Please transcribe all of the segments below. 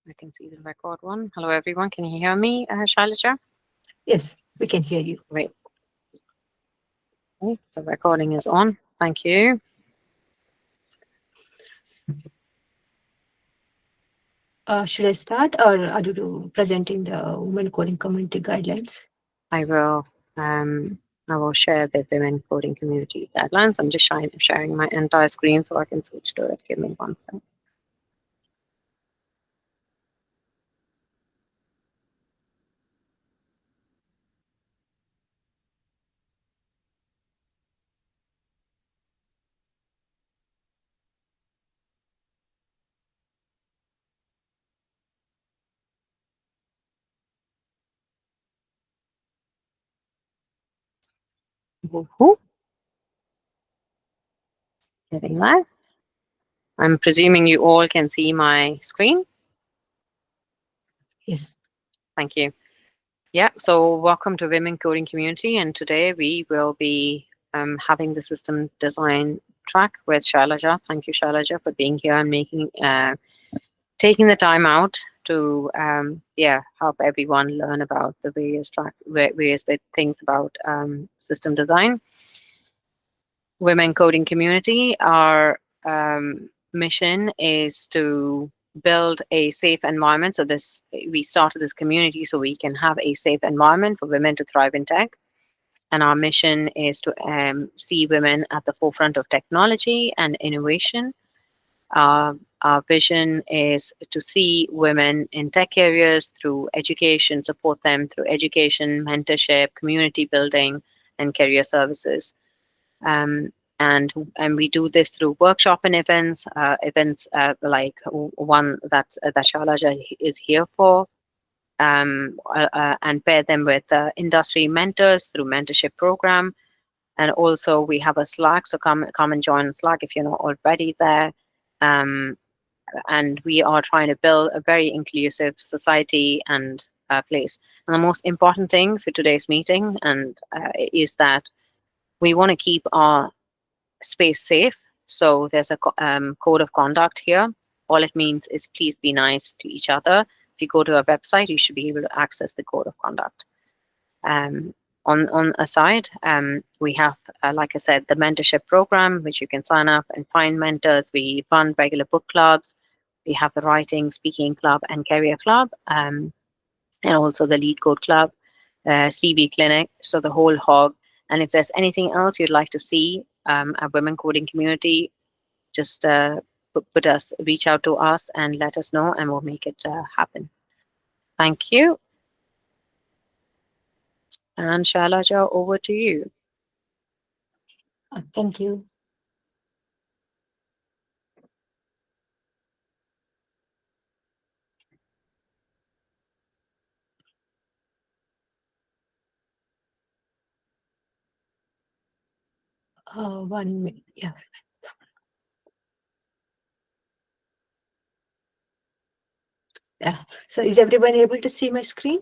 I can see the record one. Hello, everyone. Can you hear me, Shailaja? Yes, we can hear you. Wait, okay, the recording is on. Thank you. Should I start, or are you presenting the Women Coding Community Guidelines? I will. I will share the women coding community guidelines. I'm just sharing my entire screen so I can switch to it. Give me one second. Woohoo! Getting live. I'm presuming you all can see my screen. Yes. Thank you. Yeah, so welcome to Women Coding Community, and today we will be having the system design track with Shailaja. Thank you, Shailaja, for being here and taking the time out to help everyone learn about the various things about system design. Women Coding Community, our mission is to build a safe environment. So this we started this community so we can have a safe environment for women to thrive in tech. And our mission is to see women at the forefront of technology and innovation. Our vision is to see women in tech areas through education, support them through education, mentorship, community building, and career services. Um, and we do this through workshop and events like one that Shalaja is here for, and pair them with industry mentors through mentorship program. And also we have a Slack, so come and join Slack if you're not already there. Um, and we are trying to build a very inclusive society and place. And the most important thing for today's meeting is that we want to keep our space safe. So there's a code of conduct here. All it means is please be nice to each other. If you go to our website, you should be able to access the code of conduct. Um, on a side, we have, like I said, the mentorship program, which you can sign up and find mentors. We run regular book clubs. We have the writing, speaking club, and career club, and also the lead code club, CV clinic. So the whole hog. And if there's anything else you'd like to see at Women Coding Community, just reach out to us and let us know, and we'll make it happen. Thank you. And Shailaja, over to you. Thank you. One minute. Yes. Yeah. So is everyone able to see my screen?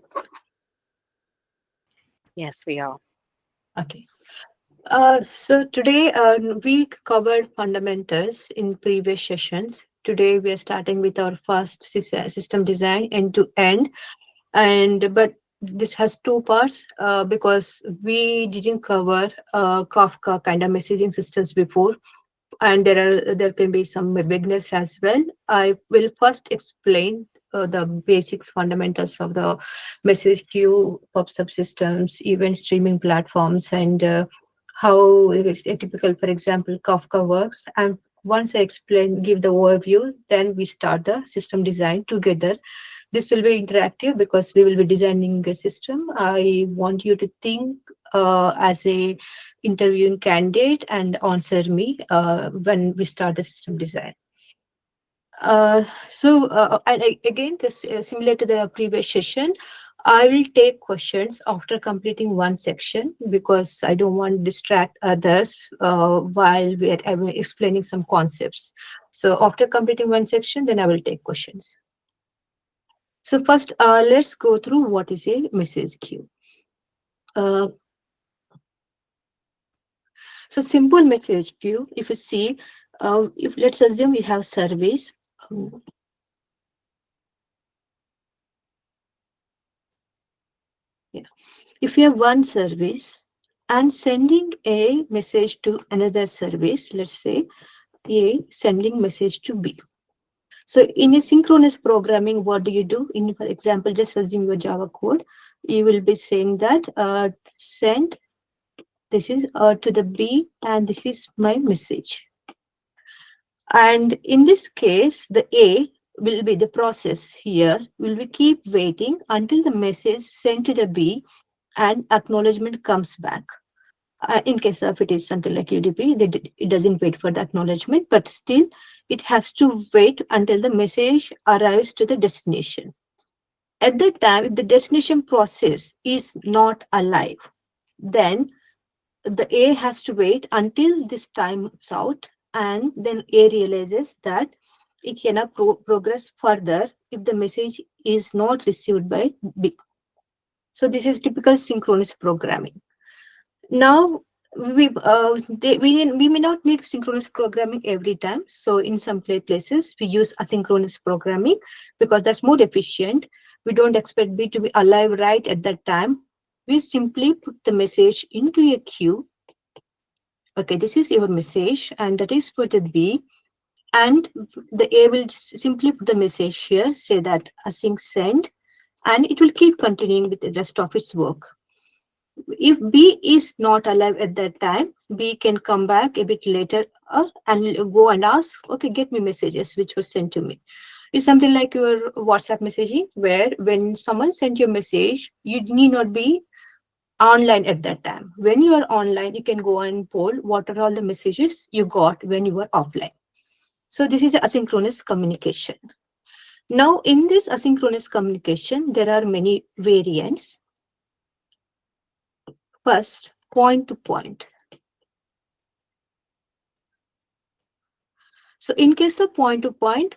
Yes, we are. Okay. So today we covered fundamentals in previous sessions. Today we are starting with our first system design end to end, and but this has two parts because we didn't cover Kafka kind of messaging systems before, and there can be some beginners as well. I will first explain the basics fundamentals of the message queue, pub subsystems, event streaming platforms, and how it's a typical, for example, Kafka works. And once I explain, give the overview, then we start the system design together. This will be interactive because we will be designing a system. I want you to think as a interviewing candidate and answer me when we start the system design. Again, this similar to the previous session, I will take questions after completing one section because I don't want to distract others while I'm explaining some concepts. So after completing one section, then I will take questions. So first, let's go through what is a message queue. Uh, so simple message queue, if you see, if let's assume we have surveys. Um, Yeah. If you have one service and sending a message to another service, let's say A sending message to B. So in a synchronous programming, what do you do? In, for example, just assume your Java code, you will be saying that send this is to the B and this is my message. And in this case, the A will be the process here, will be keep waiting until the message sent to the B and acknowledgement comes back. In case of it is something like UDP, it doesn't wait for the acknowledgement, but still it has to wait until the message arrives to the destination. At that time, if the destination process is not alive, then the A has to wait until this time is out, and then A realizes that it cannot progress further if the message is not received by B. So this is typical synchronous programming. Now we may not need synchronous programming every time. So in some places we use asynchronous programming because that's more efficient. We don't expect B to be alive right at that time. We simply put the message into a queue. Okay, this is your message and that is for the B, and the A will simply put the message here, say that async send, and it will keep continuing with the rest of its work. If B is not alive at that time, B can come back a bit later and go and ask, okay, get me messages which were sent to me. It's something like your WhatsApp messaging, where when someone sent you a message, you need not be online at that time. When you are online, you can go and poll what are all the messages you got when you were offline. So this is asynchronous communication. Now, in this asynchronous communication, there are many variants. First, point to point. So in case of point to point,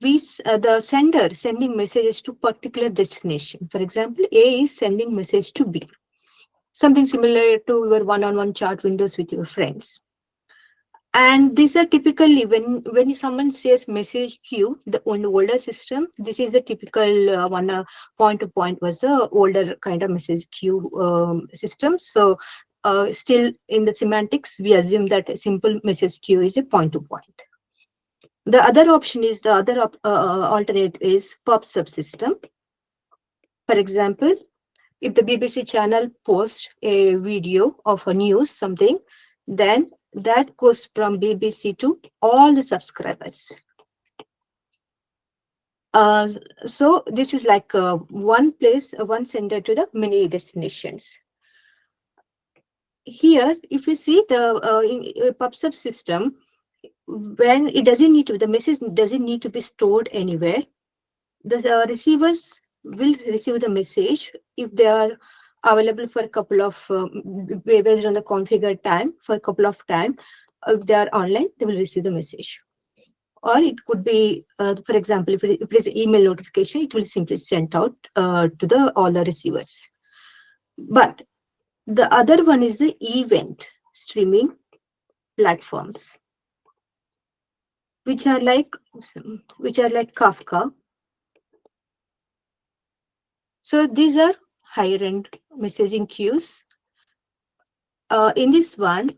the sender sending messages to particular destination. For example, A is sending message to B. Something similar to your one-on-one chat windows with your friends. And these are typically when someone says message queue, the older system, this is the typical one. Point to point was the older kind of message queue system. So still in the semantics, we assume that a simple message queue is a point to point. The other option is the other alternate is pub subsystem. For example, if the BBC channel posts a video of a news something, then that goes from BBC to all the subscribers. Uh, so this is like one place, one sender to the many destinations. Here, if you see the PubSub system, when it doesn't need to, the message doesn't need to be stored anywhere. The receivers will receive the message if they are available for a couple of based on the configured time for a couple of time. If they are online, they will receive the message. Or it could be, for example, if it is an email notification, it will simply send out to all the receivers. But the other one is the event streaming platforms, which are like Kafka. So these are higher end messaging queues. In this one,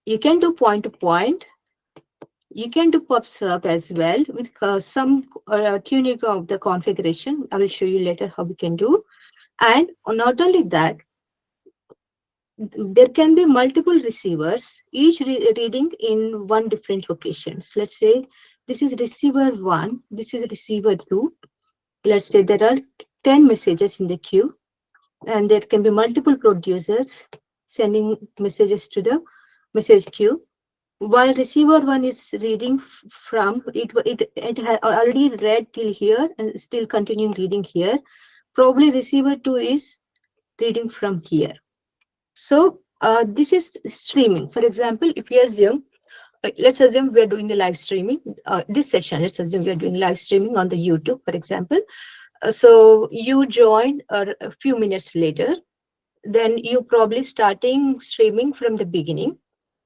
you can do point to point. You can do PubSub as well with some tuning of the configuration. I will show you later how we can do. And not only that, there can be multiple receivers, each reading in one different locations. Let's say this is receiver 1, this is receiver 2. Let's say there are 10 messages in the queue, and there can be multiple producers sending messages to the message queue. While receiver 1 is reading from, it has already read till here and still continuing reading here. Probably receiver 2 is reading from here. So this is streaming. For example, if you assume, let's assume we are doing the live streaming, this session, let's assume we are doing live streaming on the YouTube, for example. So you join a few minutes later, then you probably starting streaming from the beginning.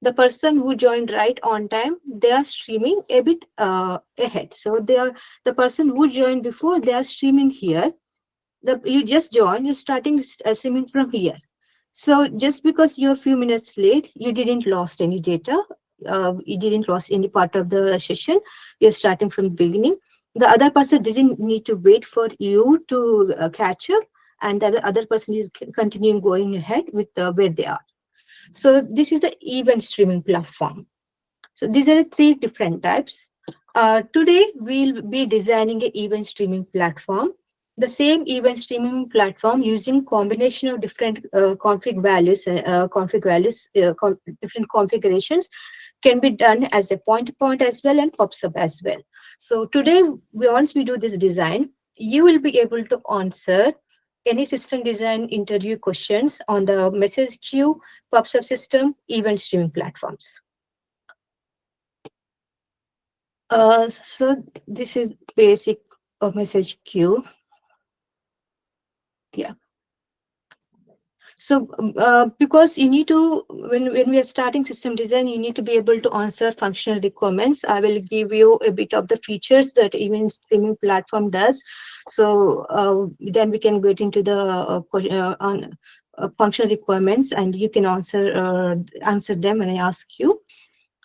The person who joined right on time, they are streaming a bit ahead. So the person who joined before, they are streaming here. You just join, you're starting streaming from here. So just because you're a few minutes late, you didn't lost any data. You didn't lost any part of the session. You're starting from the beginning. The other person doesn't need to wait for you to catch up, and the other person is continuing going ahead with where they are. So this is the event streaming platform. So these are the three different types. Today, we'll be designing an event streaming platform. The same event streaming platform using combination of different different configurations can be done as a point-to-point as well and pops up as well. So today, once we do this design, you will be able to answer any system design interview questions on the message queue, pops up system, event streaming platforms. So this is basic of message queue. Yeah. So because you need to, when we are starting system design, you need to be able to answer functional requirements. I will give you a bit of the features that even streaming platform does. So then we can get into the on functional requirements, and you can answer them when I ask you.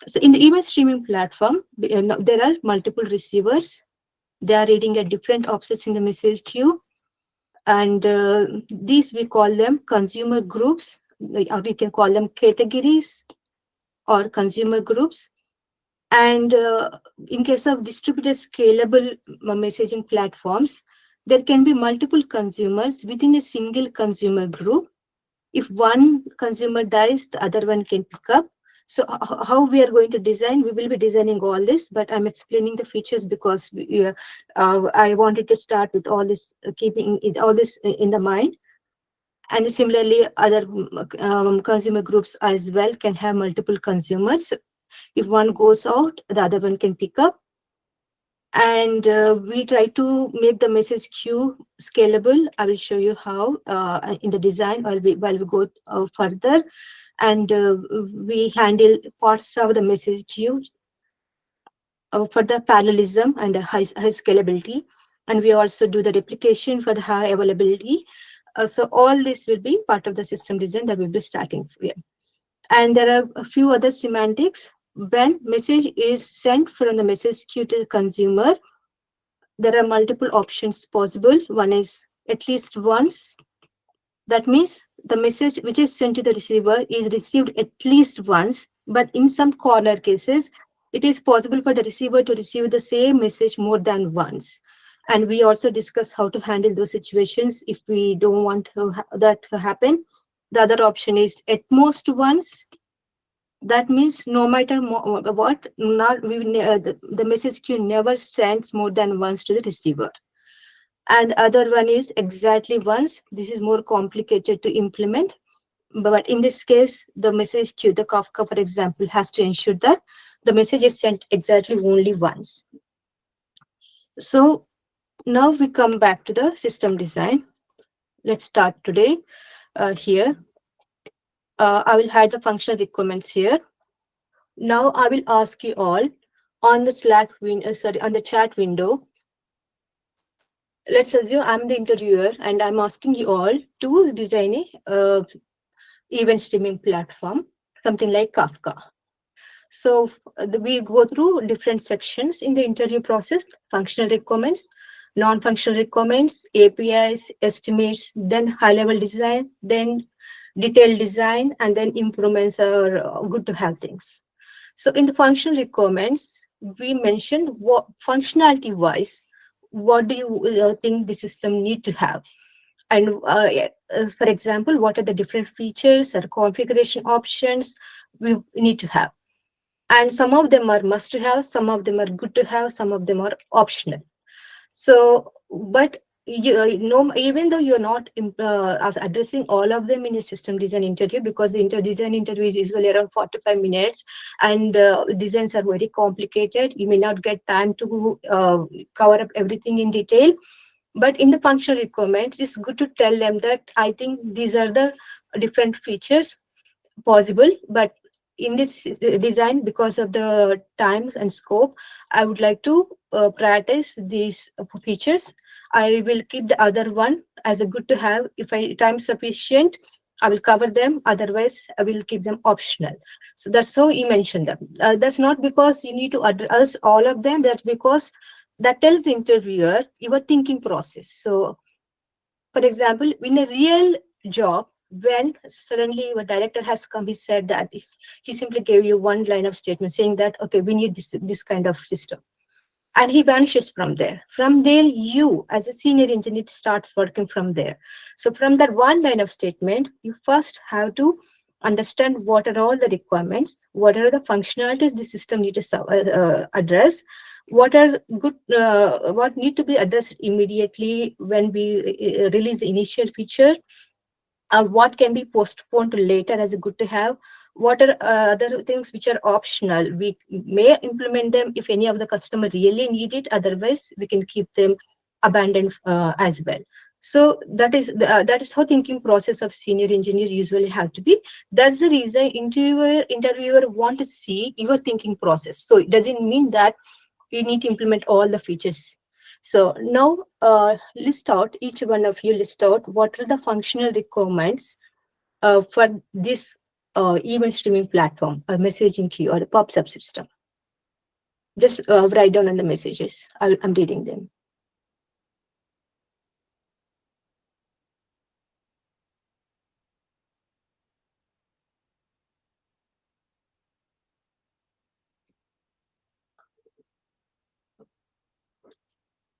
So in the event streaming platform, there are multiple receivers. They are reading at different offsets in the message queue. And these we call them consumer groups, or we can call them categories or consumer groups. And in case of distributed scalable messaging platforms, there can be multiple consumers within a single consumer group. If one consumer dies, the other one can pick up. So how we are going to design, we will be designing all this, but I'm explaining the features because I wanted to start with all this, keeping all this in the mind. And similarly, other consumer groups as well can have multiple consumers. If one goes out, the other one can pick up. And we try to make the message queue scalable. I will show you how in the design while we go further. And we handle parts of the message queue for the parallelism and the high scalability. And we also do the replication for the high availability. So all this will be part of the system design that we'll be starting with. And there are a few other semantics. When message is sent from the message queue to the consumer, there are multiple options possible. One is at least once. That means the message which is sent to the receiver is received at least once, but in some corner cases, it is possible for the receiver to receive the same message more than once. And we also discuss how to handle those situations if we don't want that to happen. The other option is at most once. That means no matter what, the message queue never sends more than once to the receiver. And other one is exactly once. This is more complicated to implement. But in this case, the message queue, the Kafka, for example, has to ensure that the message is sent exactly only once. So now we come back to the system design. Let's start today here. I will hide the functional requirements here. Now I will ask you all on the on the chat window. Let's assume I'm the interviewer and I'm asking you all to design a event streaming platform, something like Kafka. So we go through different sections in the interview process: functional requirements, non-functional requirements, APIs, estimates, then high-level design, then detailed design, and then improvements are good to have things. So in the functional requirements, we mentioned what functionality-wise, what do you think the system need to have? And for example, what are the different features or configuration options we need to have? And some of them are must to have, some of them are good to have, some of them are optional. So, but even though you're not addressing all of them in a system design interview, because the design interview is usually around 45 minutes, and designs are very complicated, you may not get time to cover up everything in detail. But in the functional requirements, it's good to tell them that I think these are the different features possible, but in this design, because of the time and scope, I would like to prioritize these features. I will keep the other one as a good to have. If time sufficient, I will cover them. Otherwise, I will keep them optional. So that's how you mentioned them. That's not because you need to address all of them. That's because that tells the interviewer your thinking process. So, for example, in a real job, when suddenly your director has come, he said that he simply gave you one line of statement saying that, okay, we need this kind of system, and he vanishes from there. From there, you as a senior engineer start working from there. So from that one line of statement, you first have to understand what are all the requirements, what are the functionalities the system need to address, what are good, what need to be addressed immediately when we release the initial feature, what can be postponed to later as a good to have, what are other things which are optional, we may implement them if any of the customer really need it, otherwise we can keep them abandoned as well. So that is how thinking process of senior engineer usually have to be. That's the reason interviewer want to see your thinking process. So it doesn't mean that you need to implement all the features. So now list out, each one of you list out what are the functional requirements for this event streaming platform, a messaging queue or a pop subsystem. Just write down on the messages. I'm reading them.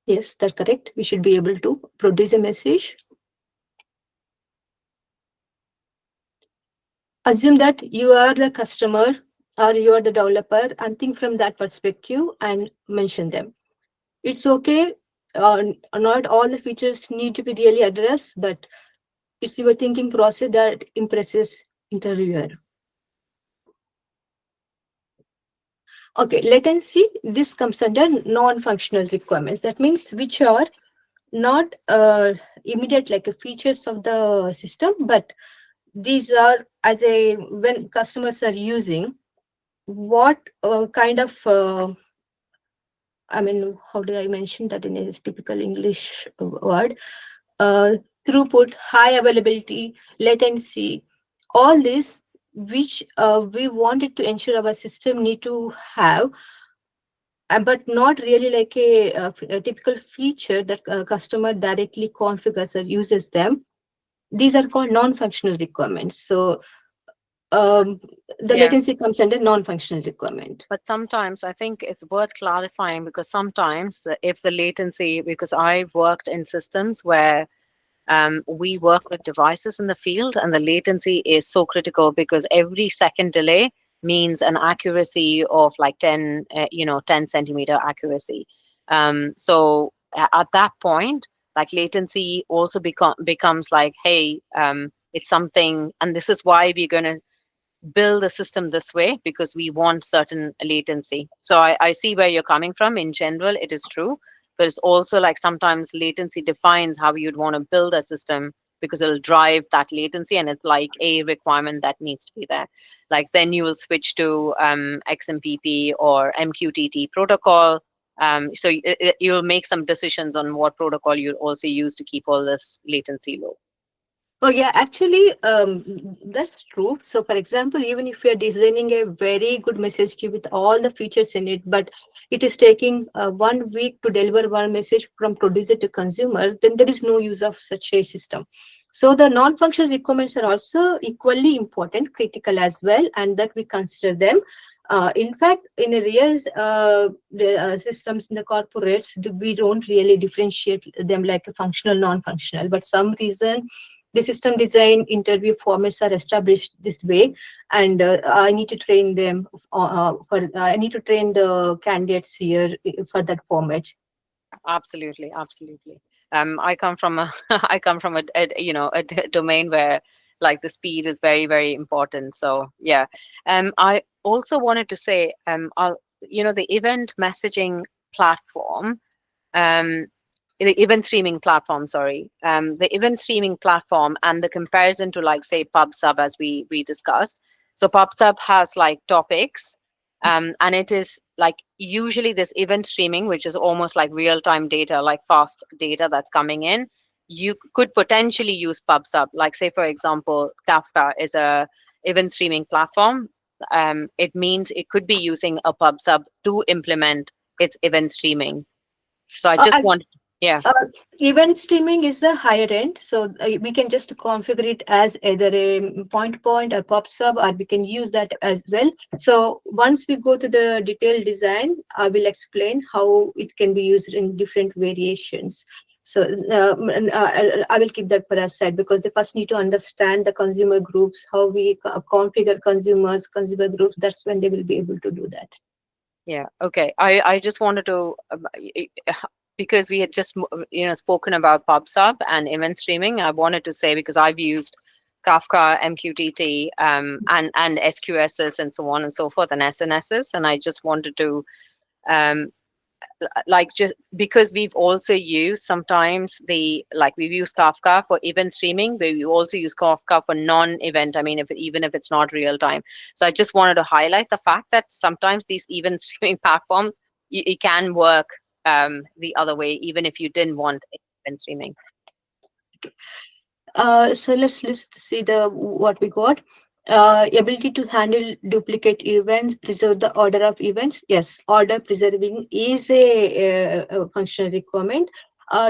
Yes, that's correct. We should be able to produce a message. Assume that you are the customer or you are the developer and think from that perspective and mention them. It's okay. Not all the features need to be really addressed, but it's your thinking process that impresses interviewer. Okay, latency, this comes under non-functional requirements. That means which are not immediate like features of the system, but these are as a when customers are using what kind of I mean, how do I mention that in a typical English word? Uh, Throughput, high availability, latency, all this which we wanted to ensure our system need to have, but not really like a typical feature that customer directly configures or uses them. These are called non-functional requirements. So the Yeah. latency comes under non-functional requirement. But sometimes I think it's worth clarifying because sometimes if the latency, because I've worked in systems where we work with devices in the field and the latency is so critical because every second delay means an accuracy of like 10, 10 centimeter accuracy. So at that point, like latency also becomes like, hey, it's something, and this is why we're going to build a system this way because we want certain latency. So I see where you're coming from. In general, it is true, but it's also like sometimes latency defines how you'd want to build a system because it'll drive that latency and it's like a requirement that needs to be there. Like then you will switch to XMPP or MQTT protocol. So you'll make some decisions on what protocol you'll also use to keep all this latency low. Oh yeah, actually, that's true. So, for example, even if we are designing a very good message queue with all the features in it, but it is taking 1 week to deliver one message from producer to consumer, then there is no use of such a system. So, the non-functional requirements are also equally important, critical as well, and that we consider them. In fact, in a real systems in the corporates, we don't really differentiate them like a functional, non-functional, but some reason the system design interview formats are established this way, and I need to train them for I need to train the candidates here for that format. Absolutely, absolutely. I come from a I come from a domain where like the speed is very, very important. So yeah. I also wanted to say, the event messaging platform, um, the event streaming platform, sorry, the event streaming platform and the comparison to like say PubSub as we discussed. So PubSub has like topics, And it is like usually this event streaming, which is almost like real-time data, like fast data that's coming in. You could potentially use PubSub. Like say, for example, Kafka is a event streaming platform. It means it could be using a PubSub to implement its event streaming. So I just Uh, want, yeah, Uh, Event streaming is the higher end, so we can just configure it as either a point or pop sub, or we can use that as well. So once we go to the detailed design, I will explain how it can be used in different variations. So I will keep that for a side, because they first need to understand the consumer groups, how we configure consumers, consumer groups. That's when they will be able to do that. yeah, okay. I just wanted to because we had just spoken about PubSub and event streaming. I wanted to say because I've used Kafka, MQTT, and SQSs and so on and so forth, and SNSs, and I just wanted to um, like just because we've also used sometimes we've used Kafka for event streaming, but we also use Kafka for non-event. I mean, if even if it's not real time. So I just wanted to highlight the fact that sometimes these event streaming platforms it can work the other way, even if you didn't want event streaming. So let's see the what we got. Ability to handle duplicate events, preserve the order of events. Yes, order preserving is a functional requirement.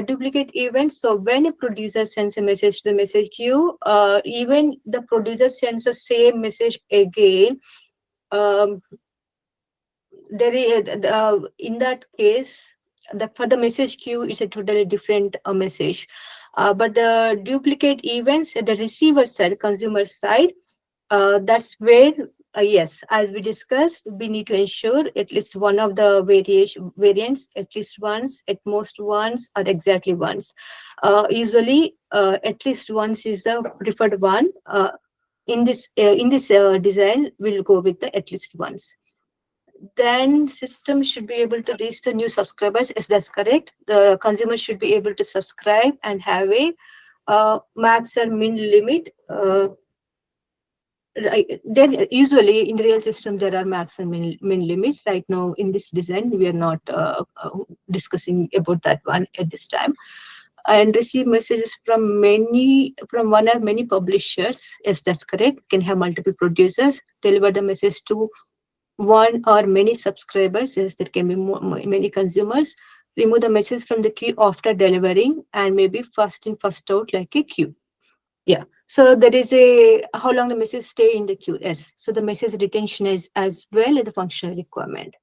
Duplicate events. So when a producer sends a message to the message queue, even the producer sends the same message again. Um, there is in that case, for the message queue is a totally different message. But the duplicate events at the receiver side, consumer side, that's where, yes, as we discussed, we need to ensure at least one of the variants, at least once, at most once, or exactly once. Usually, at least once is the preferred one. In this design, we'll go with the at least once. Then system should be able to register new subscribers. Yes, that's correct. The consumer should be able to subscribe and have a max or min limit. Right. Then usually in the real system there are max and min limit. Right now in this design we are not discussing about that one at this time. And receive messages from one or many publishers. Yes, that's correct. Can have multiple producers. Deliver the message to one or many subscribers. Yes, there can be many consumers. Remove the message from the queue after delivering, and maybe first in first out like a queue. Yeah. So there is a how long the message stay in the queue. Yes. So the message retention is as well as the functional requirement.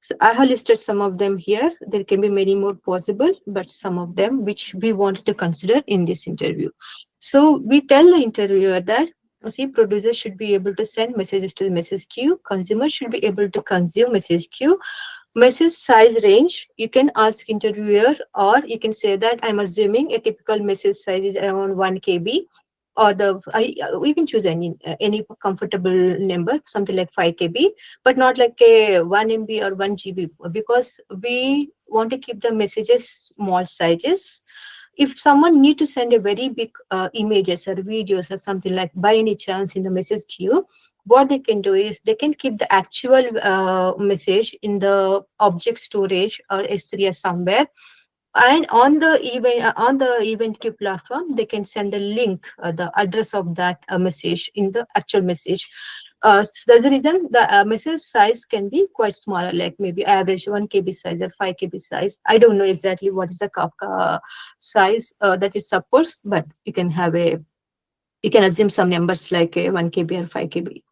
So I have listed some of them here. There can be many more possible, but some of them which we want to consider in this interview. So we tell the interviewer that, see, producer should be able to send messages to the message queue. Consumer should be able to consume message queue. Message size range, you can ask interviewer, or you can say that I'm assuming a typical message size is around 1 KB, or you can choose any comfortable number, something like 5 KB, but not like a 1 MB or 1 GB, because we want to keep the messages small sizes. If someone need to send a very big images or videos or something like by any chance in the message queue, what they can do is they can keep the actual message in the object storage or S3 or somewhere, and on the event queue platform they can send the link, the address of that message in the actual message. So that's the reason the message size can be quite smaller, like maybe average 1 KB size or 5 KB size. I don't know exactly what is the Kafka size that it supports, but you can assume some numbers like a 1 KB or 5 KB.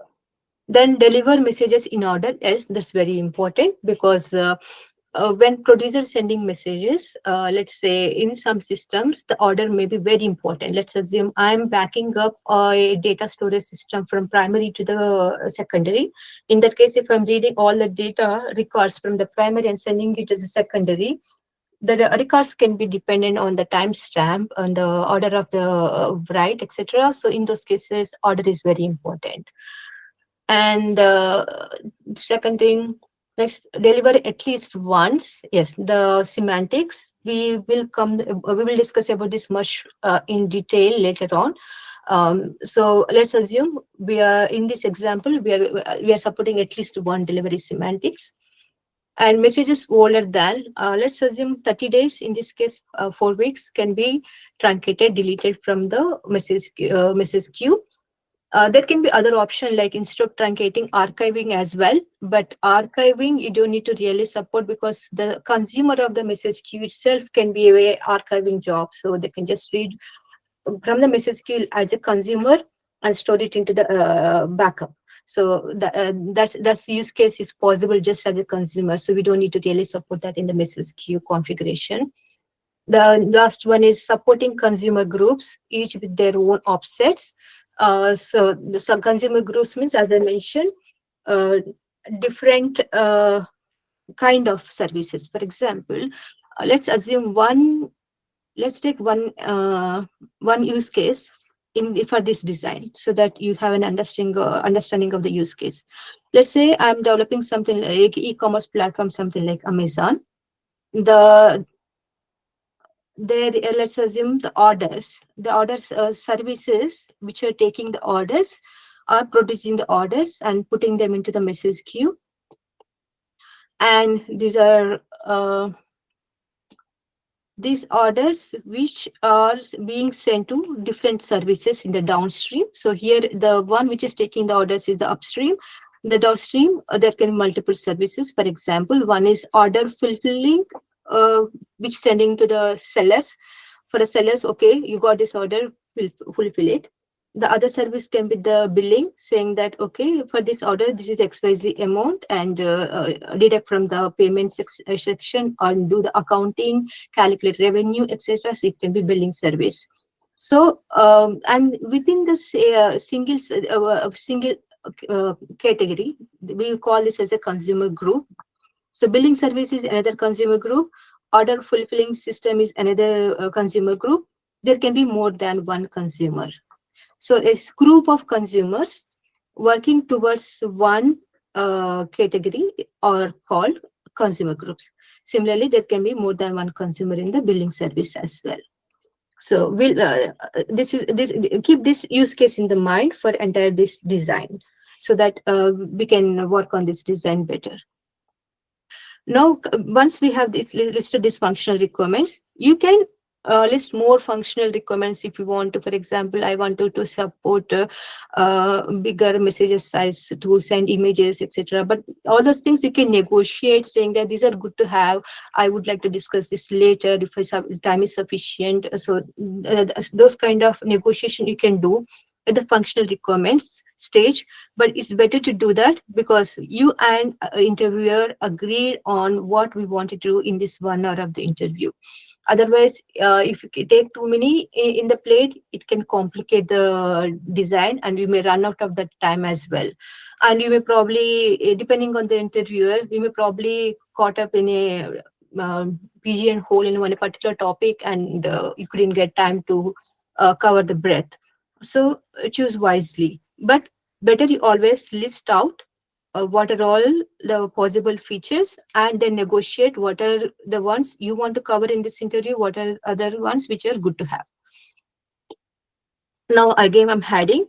Then deliver messages in order. Yes, that's very important, because when producer sending messages, let's say in some systems the order may be very important. Let's assume I'm backing up a data storage system from primary to the secondary. In that case, if I'm reading all the data records from the primary and sending it to the secondary, the records can be dependent on the timestamp, on the order of the write, etc. So in those cases order is very important. And second thing, let's deliver at least once. Yes, the semantics, we will discuss about this much in detail later on. So let's assume we are in this example, we are supporting at least one delivery semantics, and messages older than, let's assume 30 days, in this case 4 weeks, can be truncated, deleted from the message queue. There can be other option like, instead of truncating, archiving as well. But archiving you don't need to really support, because the consumer of the message queue itself can be a archiving job. So they can just read from the message queue as a consumer and store it into the backup. So that's use case is possible just as a consumer. So we don't need to really support that in the message queue configuration. The last one is supporting consumer groups, each with their own offsets. So some consumer groups means, as I mentioned, uh, different kind of services. For example, let's assume let's take one use case for this design, so that you have an understanding of the use case. Let's say I'm developing something like e-commerce platform, something like Amazon. The there Let's assume the orders services which are taking the orders are producing the orders and putting them into the message queue. And these orders which are being sent to different services in the downstream. So here the one which is taking the orders is the upstream. The downstream, there can be multiple services. For example, one is order fulfilling, which sending to the sellers. For the sellers, okay, you got this order, fulfill it. The other service can be the billing, saying that, okay, for this order, this is XYZ amount, and deduct from the payment section, or do the accounting, calculate revenue, etc. So it can be billing service. So and within this single category, we call this as a consumer group. So billing service is another consumer group. Order fulfilling system is another consumer group. There can be more than one consumer. So a group of consumers working towards one category are called consumer groups. Similarly, there can be more than one consumer in the billing service as well. So we'll keep this use case in the mind for entire this design, so that we can work on this design better. Now, once we have listed these functional requirements, you can list more functional requirements if you want to. For example, I wanted to support bigger messages size to send images, etc. But all those things you can negotiate, saying that these are good to have. I would like to discuss this later if time is sufficient. So those kind of negotiation you can do at the functional requirements stage. But it's better to do that, because you and interviewer agreed on what we want to do in this 1 hour of the interview. Otherwise, if you take too many in the plate, it can complicate the design, and we may run out of that time as well. And you may probably, depending on the interviewer, we may probably caught up in a pigeon hole in one particular topic, and you couldn't get time to cover the breadth. So choose wisely. But better you always list out what are all the possible features, and then negotiate what are the ones you want to cover in this interview, what are other ones which are good to have. Now again, I'm heading.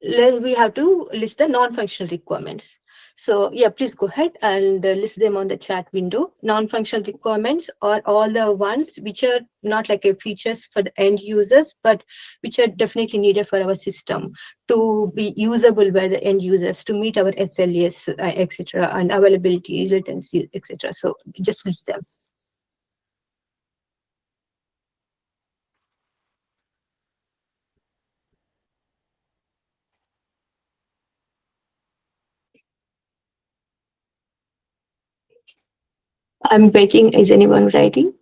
We have to list the non-functional requirements. So yeah, please go ahead and list them on the chat window. Non-functional requirements are all the ones which are not like a features for the end users, but which are definitely needed for our system to be usable by the end users, to meet our SLAs, etc., and availability, latency, etc. So just list them. I'm waiting. Is anyone writing?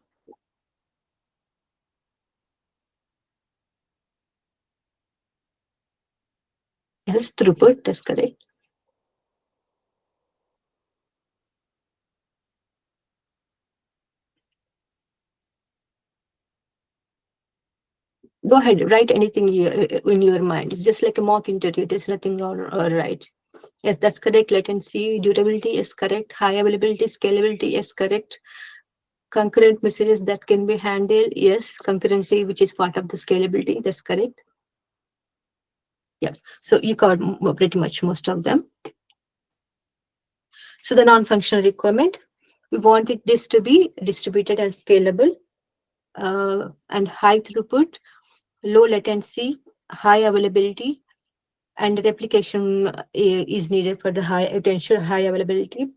Yes, throughput, that's correct. Go ahead, write anything in your mind. It's just like a mock interview. There's nothing wrong or right. Yes, that's correct. Latency, durability is correct. High availability, scalability is correct. Concurrent messages that can be handled. Yes, concurrency, which is part of the scalability. That's correct. Yeah, so you covered pretty much most of them. So the non-functional requirement, we wanted this to be distributed and scalable, and high throughput, low latency, high availability, and replication is needed for the high to ensure high availability.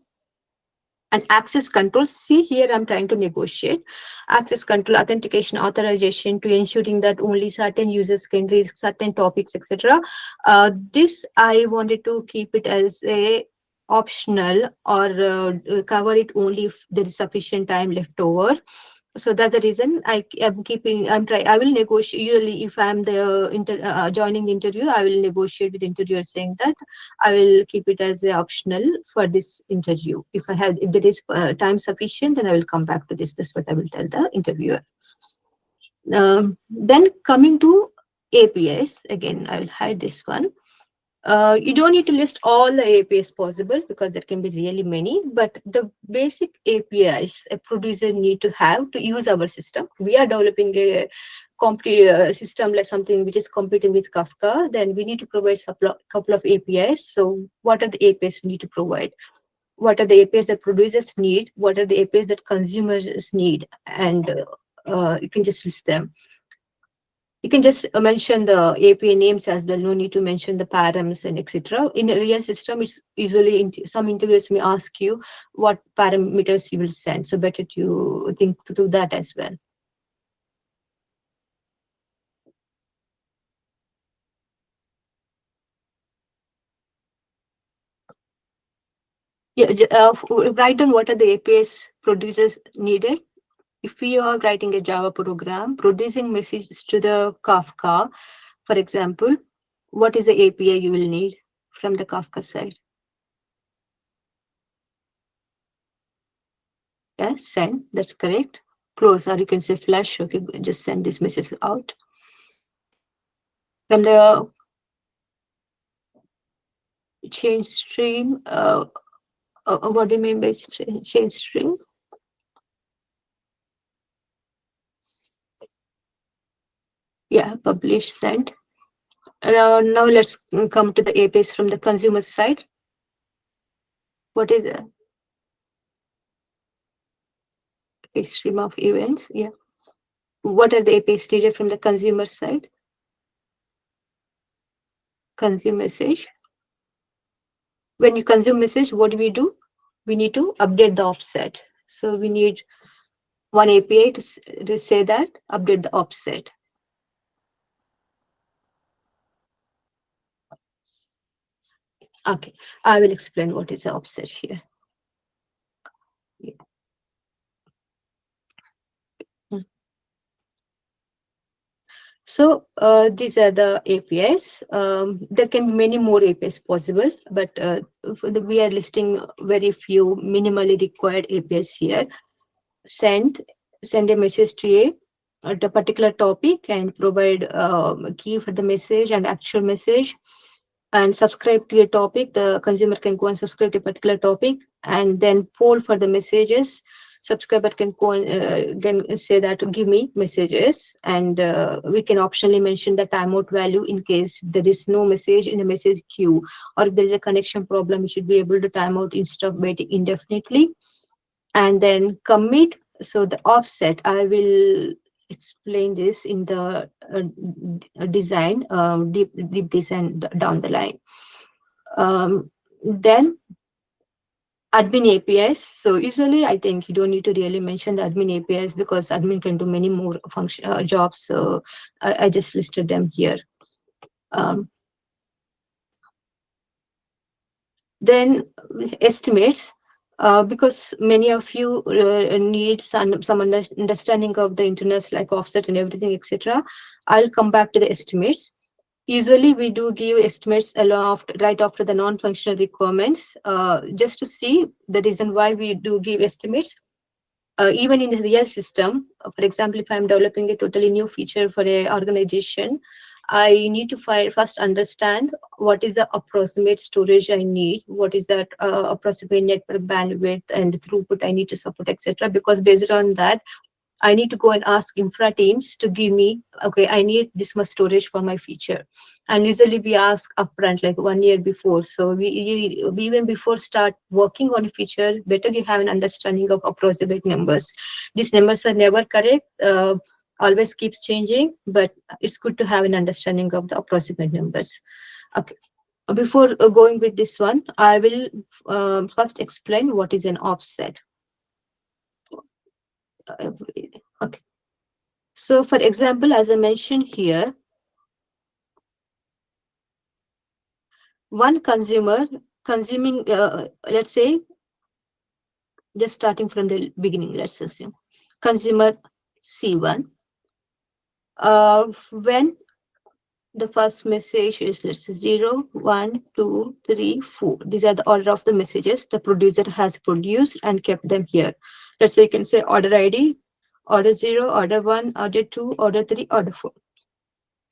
And access control, see here I'm trying to negotiate access control, authentication, authorization, to ensuring that only certain users can read certain topics, etc. This I wanted to keep it as a optional, or cover it only if there is sufficient time left over. So that's the reason I am keeping. I will negotiate. Usually, if I'm the joining the interview, I will negotiate with the interviewer saying that I will keep it as a optional for this interview. If there is time sufficient, then I will come back to this. That's what I will tell the interviewer. Then coming to APIs, again, I will hide this one. You don't need to list all the APIs possible because there can be really many, but the basic APIs a producer need to have to use our system. We are developing a system like something which is competing with Kafka, then we need to provide a couple of APIs. So what are the APIs we need to provide? What are the APIs that producers need? What are the APIs that consumers need? And you can just list them. You can just mention the API names as well. No need to mention the params and etc. In a real system, it's usually some interviewers may ask you what parameters you will send. So better to think through that as well. Yeah, write down what are the APIs producers needed. If you are writing a Java program, producing messages to the Kafka, for example, what is the API you will need from the Kafka side? Yes, send, that's correct. Close, or you can say flash, okay, just send this message out. From the change stream, what do you mean by change stream? Yeah, publish, send. Now let's come to the APIs from the consumer side. What is a stream of events? Yeah. What are the APIs needed from the consumer side? Consume message. When you consume message, what do? We need to update the offset. So we need one API to say that, update the offset. Okay, I will explain what is the offset here. Yeah. So these are the APIs. There can be many more APIs possible, but we are listing very few minimally required APIs here. Send a message to a particular topic and provide a key for the message and actual message. And subscribe to a topic. The consumer can go and subscribe to a particular topic, and then poll for the messages. Subscriber can go and can say that give me messages, and we can optionally mention the timeout value in case there is no message in a message queue, or if there is a connection problem, we should be able to time out instead of waiting indefinitely. And then commit. So the offset, I will explain this in the design, deep design down the line. Then admin APIs. So usually I think you don't need to really mention the admin APIs because admin can do many more function jobs. So I just listed them here. Then estimates. Because many of you need some understanding of the internals like offset and everything, etc. I'll come back to the estimates. Usually, we do give estimates right after the non-functional requirements, just to see the reason why we do give estimates. Even in the real system, for example, if I'm developing a totally new feature for an organization, I need to first understand what is the approximate storage I need, what is that approximate network bandwidth and throughput I need to support, etc. Because based on that, I need to go and ask infra teams to give me, okay, I need this much storage for my feature. And usually we ask upfront, like 1 year before. So we even before start working on a feature, better you have an understanding of approximate numbers. These numbers are never correct, always keeps changing, but it's good to have an understanding of the approximate numbers. Okay. Before going with this one, I will first explain what is an offset. Uh, Okay. So for example, as I mentioned here, one consumer consuming, let's say, just starting from the beginning, let's assume consumer C1. When the first message is, let's say, 0, 1, 2, 3, 4. These are the order of the messages the producer has produced and kept them here. Let's say you can say order ID, order 0, order 1, order 2, order 3, order 4.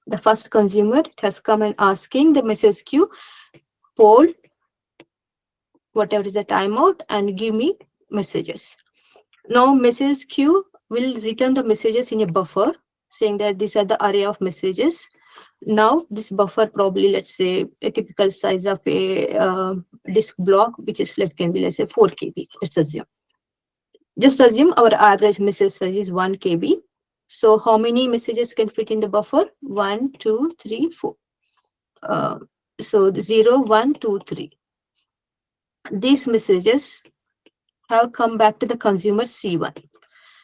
The first consumer has come and asking the message queue, poll whatever is the timeout and give me messages. Now message queue will return the messages in a buffer saying that these are the array of messages. Now this buffer probably, let's say, a typical size of a disk block, which is let can be, let's say, 4 KB. Let's assume. Just assume our average message size is 1 KB. So how many messages can fit in the buffer? 1, 2, 3, 4. So the 0, 1, 2, 3. These messages have come back to the consumer C1.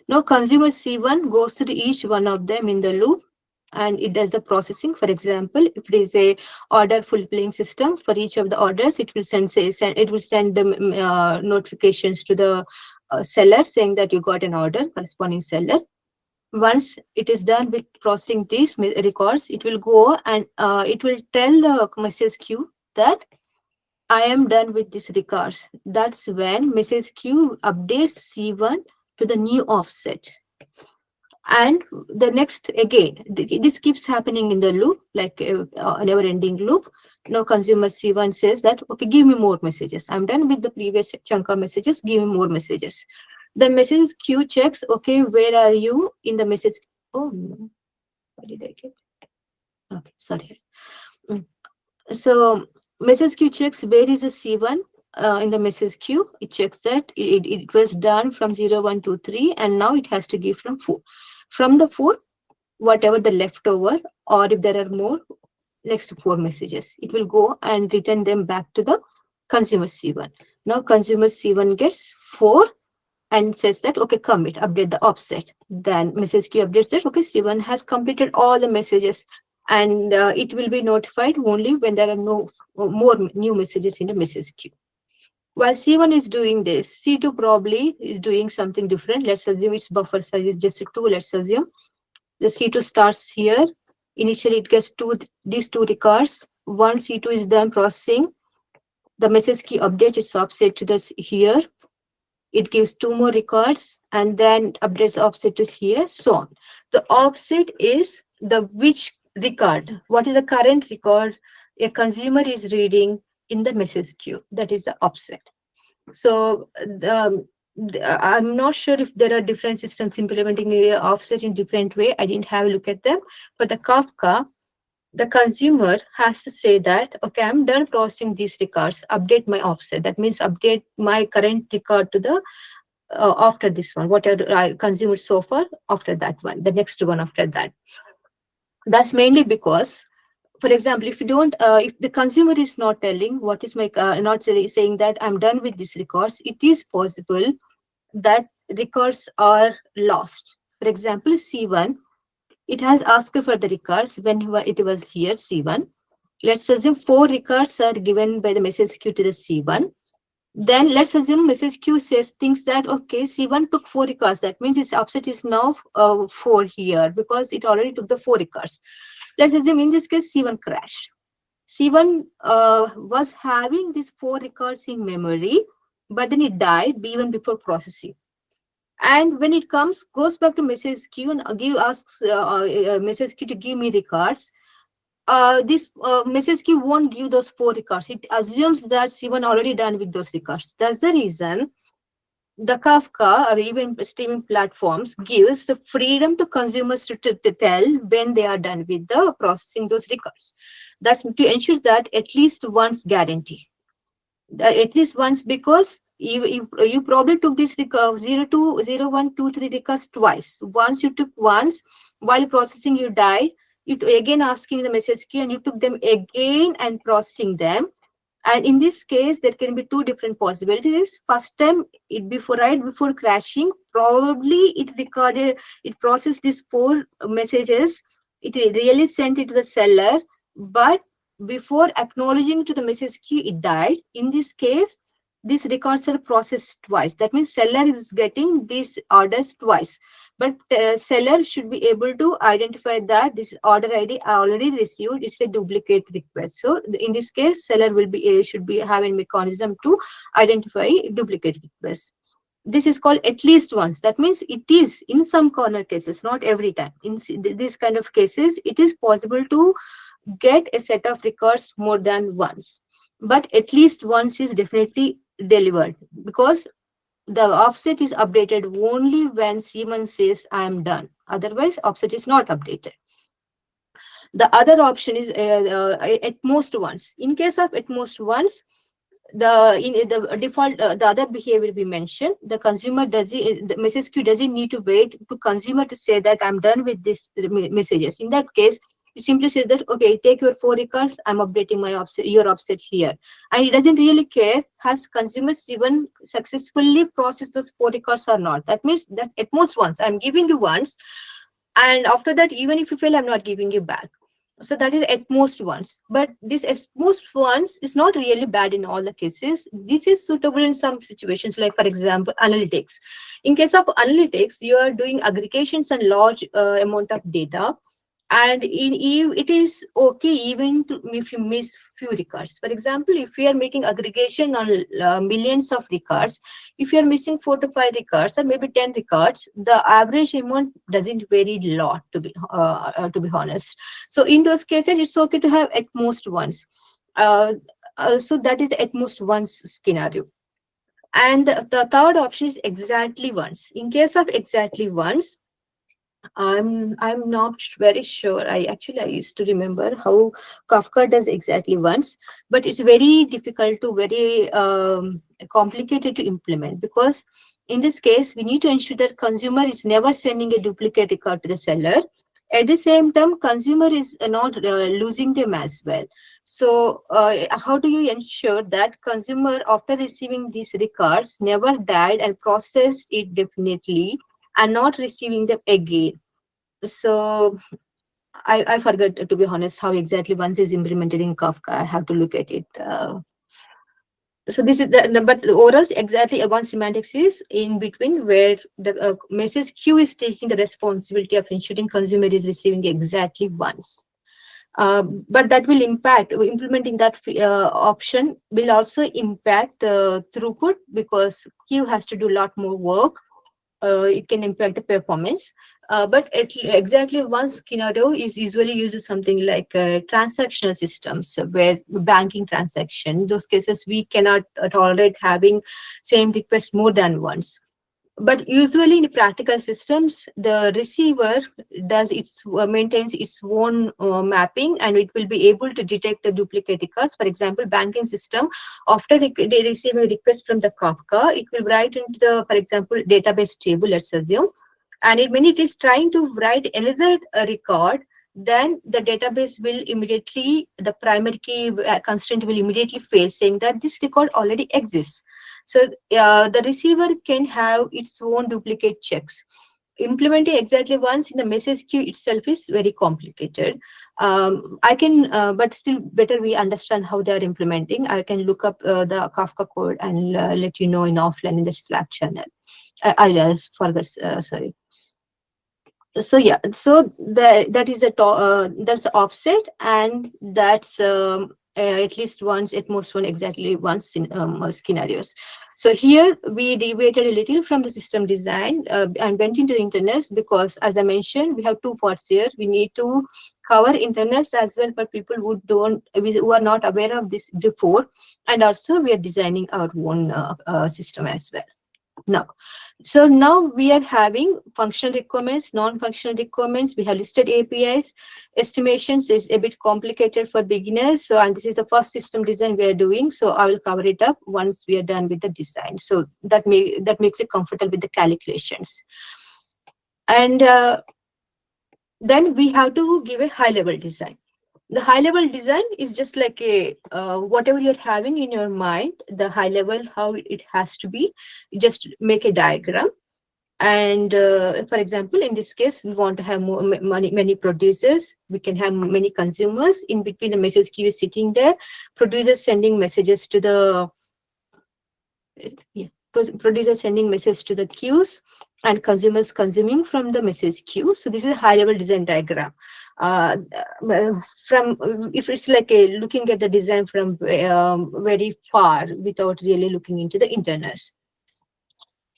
Now consumer C1 goes through each one of them in the loop and it does the processing. For example, if it is a order fulfilling system, for each of the orders, it will send the notifications to the seller saying that you got an order, corresponding seller. Once it is done with processing these records, it will go and it will tell the message queue that I am done with these records. That's when message queue updates C1 to the new offset. And the next, again, this keeps happening in the loop, like a never ending loop. Now consumer C1 says that, okay, give me more messages. I'm done with the previous chunk of messages, give me more messages. The message queue checks, okay, where are you in the message? Oh, no. What did I get? Okay, sorry. So message queue checks where is the C1 in the message queue. It checks that it was done from 0, 1, 2, 3, and now it has to give from 4. From the 4, whatever the leftover, or if there are more, next 4 messages, it will go and return them back to the consumer C1. Now consumer C1 gets 4 and says that, okay, commit, update the offset. Then message queue updates that, okay, C1 has completed all the messages, and it will be notified only when there are no more new messages in the message queue. While C1 is doing this, C2 probably is doing something different. Let's assume its buffer size is just 2. Let's assume the C2 starts here. Initially, it gets these 2 records. Once C2 is done processing, the message queue updates its offset to this here. It gives 2 more records and then updates offset to here, so on. The offset is the which record, what is the current record a consumer is reading in the message queue. That is the offset. So I'm not sure if there are different systems implementing a offset in different way. I didn't have a look at them. For the Kafka, the consumer has to say that, okay, I'm done processing these records, update my offset. That means update my current record to the after this one, whatever I consumed so far, after that one, the next one after that. That's mainly because, for example, if you don't, if the consumer is not telling what is my, not saying that I'm done with these records, it is possible that records are lost. For example, C1, it has asked for the records when it was here, C1. Let's assume 4 records are given by the message queue to the C1. Then let's assume message queue says things that, okay, C1 took 4 records. That means its offset is now 4 here because it already took the 4 records. Let's assume in this case, C1 crashed. C1 was having these 4 records in memory, but then it died even before processing. And when it goes back to message queue and asks message queue to give me records. This message queue won't give those 4 records. It assumes that C1 already done with those records. That's the reason the Kafka or even streaming platforms gives the freedom to consumers to tell when they are done with the processing those records. That's to ensure that at least once guarantee. At least once, because you probably took this 0 to 0, 1, 2, 3 records twice. Once you took once, while processing you died, you again asking the message queue and you took them again and processing them. And in this case, there can be two different possibilities. First time, it before right before crashing, probably it processed these four messages. It really sent it to the seller, but before acknowledging to the message queue, it died. In this case, these records are processed twice. That means seller is getting these orders twice. But seller should be able to identify that this order ID I already received. It's a duplicate request. So in this case, seller will be should be having mechanism to identify duplicate requests. This is called at least once. That means it is in some corner cases, not every time. In this kind of cases, it is possible to get a set of records more than once. But at least once is definitely delivered, because the offset is updated only when Siemens says I am done. Otherwise, offset is not updated. The other option is at most once. In case of at most once, the default the other behavior we mentioned, the consumer the message queue doesn't need to wait to consumer to say that I'm done with this messages. In that case, it simply says that okay, take your 4 records, I'm updating my offset, your offset here, and it doesn't really care has consumers even successfully processed those 4 records or not. That means that's at most once. I'm giving you once, and after that, even if you fail, I'm not giving you back. So that is at most once. But this at most once is not really bad in all the cases. This is suitable in some situations, like for example, analytics. In case of analytics, you are doing aggregations and large amount of data. And it is okay even if you miss few records. For example, if you are making aggregation on millions of records, if you are missing 4 to 5 records or maybe 10 records, the average amount doesn't vary a lot, to be honest. So in those cases, it's okay to have at most once. So that is the at most once scenario. And the third option is exactly once. In case of exactly once, I'm not very sure. I used to remember how Kafka does exactly once, but it's very difficult to very complicated to implement, because in this case we need to ensure that consumer is never sending a duplicate record to the seller. At the same time, consumer is not losing them as well. So how do you ensure that consumer after receiving these records never died and processed it definitely and not receiving them again? So I forgot, to be honest, how exactly once is implemented in Kafka. I have to look at it. So this is but the overall exactly one semantics is in between, where the message queue is taking the responsibility of ensuring consumer is receiving exactly once. But that will impact implementing that option will also impact the throughput, because queue has to do a lot more work. It can impact the performance. But exactly one scenario is usually used something like transactional systems, where banking transaction, those cases we cannot tolerate having same request more than once. But usually in practical systems, the receiver does its maintains its own mapping, and it will be able to detect the duplicate records. For example, banking system, after they receive a request from the Kafka, it will write into the, for example, database table, let's assume, and when it is trying to write another record, then the database will immediately, the primary key constraint will immediately fail, saying that this record already exists. So the receiver can have its own duplicate checks. Implementing exactly once in the message queue itself is very complicated. I can, but still better we understand how they are implementing. I can look up the Kafka code and let you know in offline in the Slack channel. I just forgot, sorry. So yeah, so that is that's the offset, and that's at least once, at most one, exactly once in scenarios. So here we deviated a little from the system design and went into the internals, because as I mentioned, we have two parts here. We need to cover internals as well for people who are not aware of this before, and also we are designing our own system as well. Now, so now we are having functional requirements, non-functional requirements. We have listed APIs. Estimations is a bit complicated for beginners. So, and this is the first system design we are doing. So I will cover it up once we are done with the design. So that makes it comfortable with the calculations. And then we have to give a high-level design. The high-level design is just like a whatever you're having in your mind, the high level, how it has to be. You just make a diagram. And for example, in this case, we want to have many producers. We can have many consumers. In between, the message queue is sitting there. Producers sending messages to the producers sending message to the queues, and consumers consuming from the message queue. So this is a high-level design diagram. From if it's like looking at the design from very far without really looking into the internals.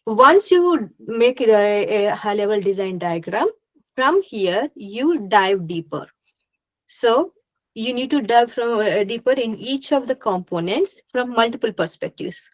Once you make it a high-level design diagram, from here you dive deeper. So you need to dive from deeper in each of the components from multiple perspectives.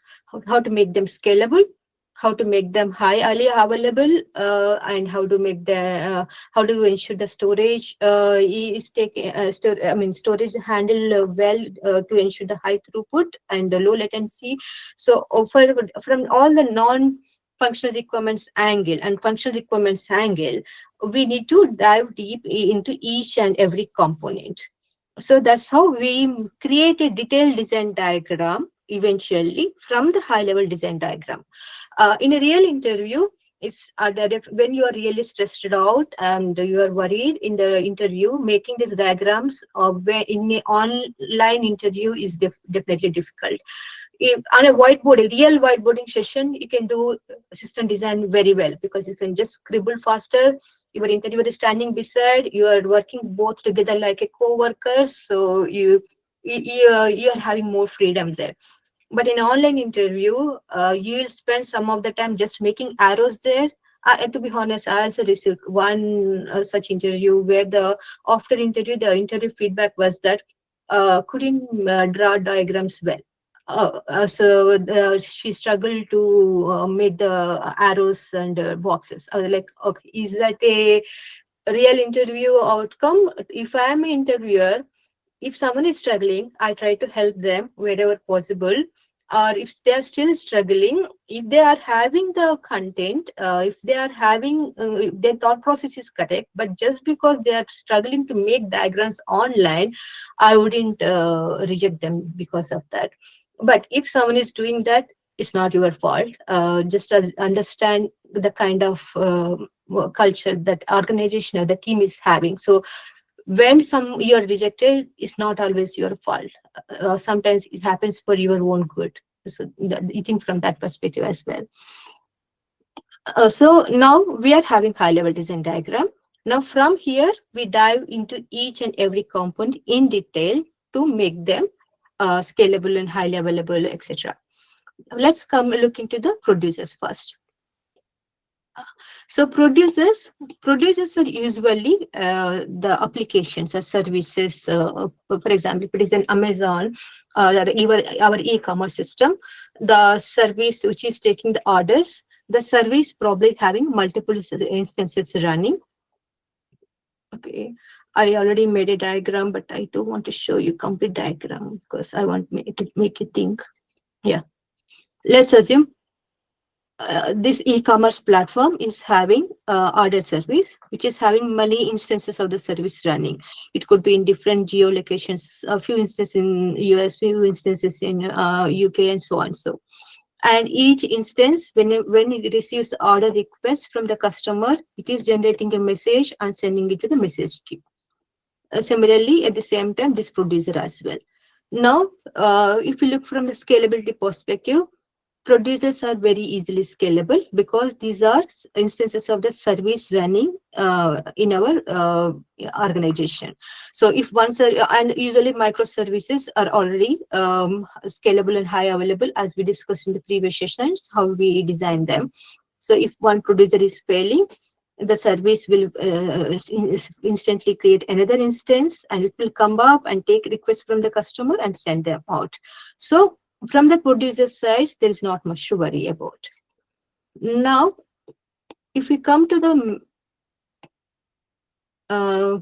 How to make them scalable, how to make them highly available, and how to make the how to ensure the storage is storage is handled well to ensure the high throughput and the low latency. So from all the non-functional requirements angle and functional requirements angle, we need to dive deep into each and every component. So that's how we create a detailed design diagram eventually from the high level design diagram. In a real interview, it's when you are really stressed out and you are worried in the interview, making these diagrams in an online interview is definitely difficult. If on a whiteboard, a real whiteboarding session, you can do system design very well because you can just scribble faster. Your interviewer is standing beside, you are working both together like a co-worker, so you are having more freedom there. But in an online interview, you will spend some of the time just making arrows there. To be honest, I also received one such interview where after interview, the interview feedback was that couldn't draw diagrams well. So she struggled to make the arrows and boxes. I was like, okay, is that a real interview outcome? If I am an interviewer, if someone is struggling, I try to help them wherever possible. Or if they are still struggling, if they are having the content, if they are having their thought process is correct, but just because they are struggling to make diagrams online, I wouldn't reject them because of that. But if someone is doing that, it's not your fault. Just as understand the kind of culture that organization or the team is having. So when you are rejected, it's not always your fault. Sometimes it happens for your own good. So you think from that perspective as well. So now we are having high level design diagram. Now from here, we dive into each and every component in detail to make them scalable and highly available, etc. Let's come look into the producers first. So producers are usually the applications or services. For example, if it is an Amazon or even our e-commerce system, the service which is taking the orders, the service probably having multiple instances running. Okay, I already made a diagram, but I don't want to show you complete diagram because I want to make you think. Yeah, let's assume this e-commerce platform is having order service, which is having many instances of the service running. It could be in different geolocations, a few instances in US, few instances in UK, and so on. So, and each instance, when it receives the order request from the customer, it is generating a message and sending it to the message queue. Similarly, at the same time, this producer as well. Now, if you look from the scalability perspective, producers are very easily scalable because these are instances of the service running in our organization. So if and usually microservices are already scalable and high available, as we discussed in the previous sessions, how we design them. So if one producer is failing, the service will instantly create another instance, and it will come up and take requests from the customer and send them out. So from the producer side, there is not much to worry about. Now, if we come to the uh,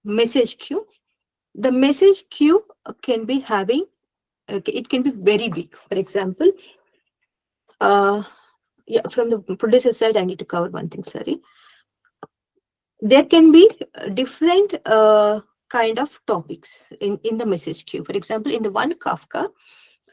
message queue, the message queue can be having, it can be very big. For example, uh, yeah, from the producer side, I need to cover one thing, sorry. There can be different kind of topics in the message queue. For example, in the one Kafka,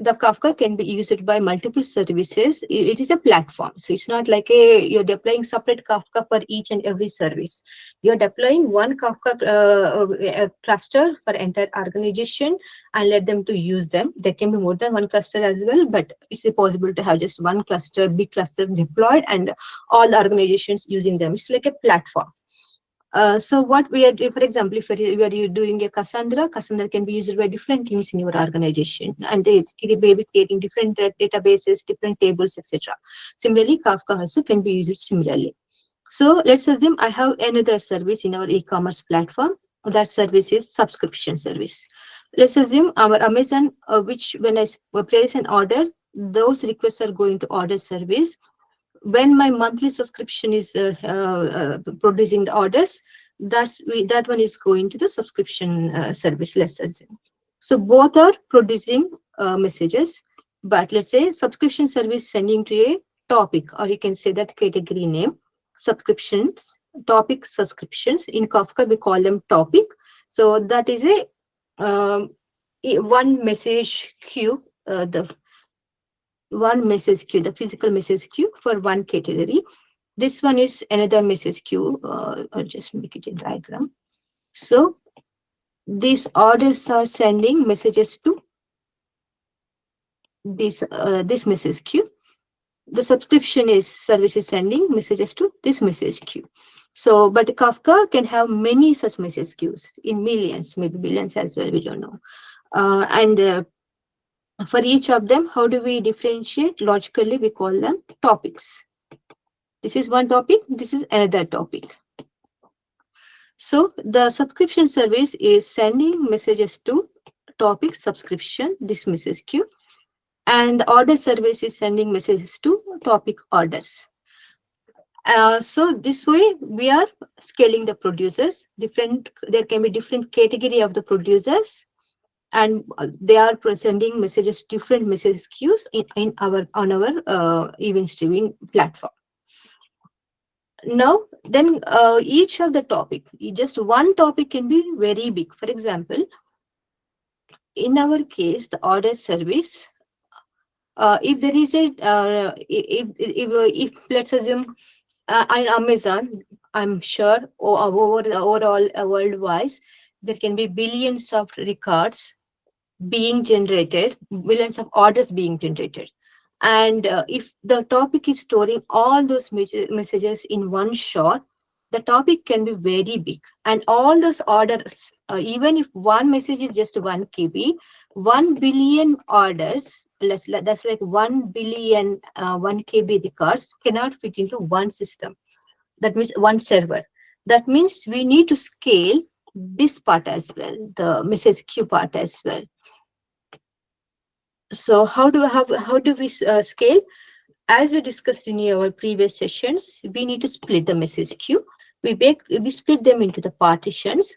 the Kafka can be used by multiple services. It is a platform. So it's not like you're deploying separate Kafka for each and every service. You're deploying one Kafka cluster for entire organization and let them to use them. There can be more than one cluster as well, but it's possible to have just one cluster, big cluster deployed and all the organizations using them. It's like a platform. So what we are, for example, if you are doing a Cassandra can be used by different teams in your organization, and they may be creating different databases, different tables, etc. Similarly, Kafka also can be used similarly. So let's assume I have another service in our e-commerce platform. That service is subscription service. Let's assume our Amazon, which when I place an order, those requests are going to order service. When my monthly subscription is producing the orders, that one is going to the subscription service, let's assume. So both are producing messages, but let's say subscription service sending to a topic, or you can say that category name, subscriptions, topic subscriptions. In Kafka we call them topic. So that is a one message queue, the one message queue, the physical message queue for one category. This one is another message queue. I'll just make it a diagram. So these orders are sending messages to this message queue. The subscription is service is sending messages to this message queue. So, but Kafka can have many such message queues in millions, maybe billions as well. We don't know. And for each of them, how do we differentiate? Logically, we call them topics. This is one topic, this is another topic. So the subscription service is sending messages to topic subscription, this message queue, and the order service is sending messages to topic orders. So this way we are scaling the producers. There can be different category of the producers, and they are sending messages, different message queues on our event streaming platform. Now, then each of the topic, just one topic can be very big. For example, in our case, the order service, if there is a, if let's assume on Amazon, I'm sure overall worldwide, there can be billions of records being generated, billions of orders being generated. And if the topic is storing all those messages in one shot, the topic can be very big. And all those orders, even if one message is just 1 KB, 1 billion orders, that's like 1 billion 1 KB records cannot fit into one system. That means one server. That means we need to scale this part as well, the message queue part as well. So how do we scale? As we discussed in our previous sessions, we need to split the message queue. We split them into the partitions,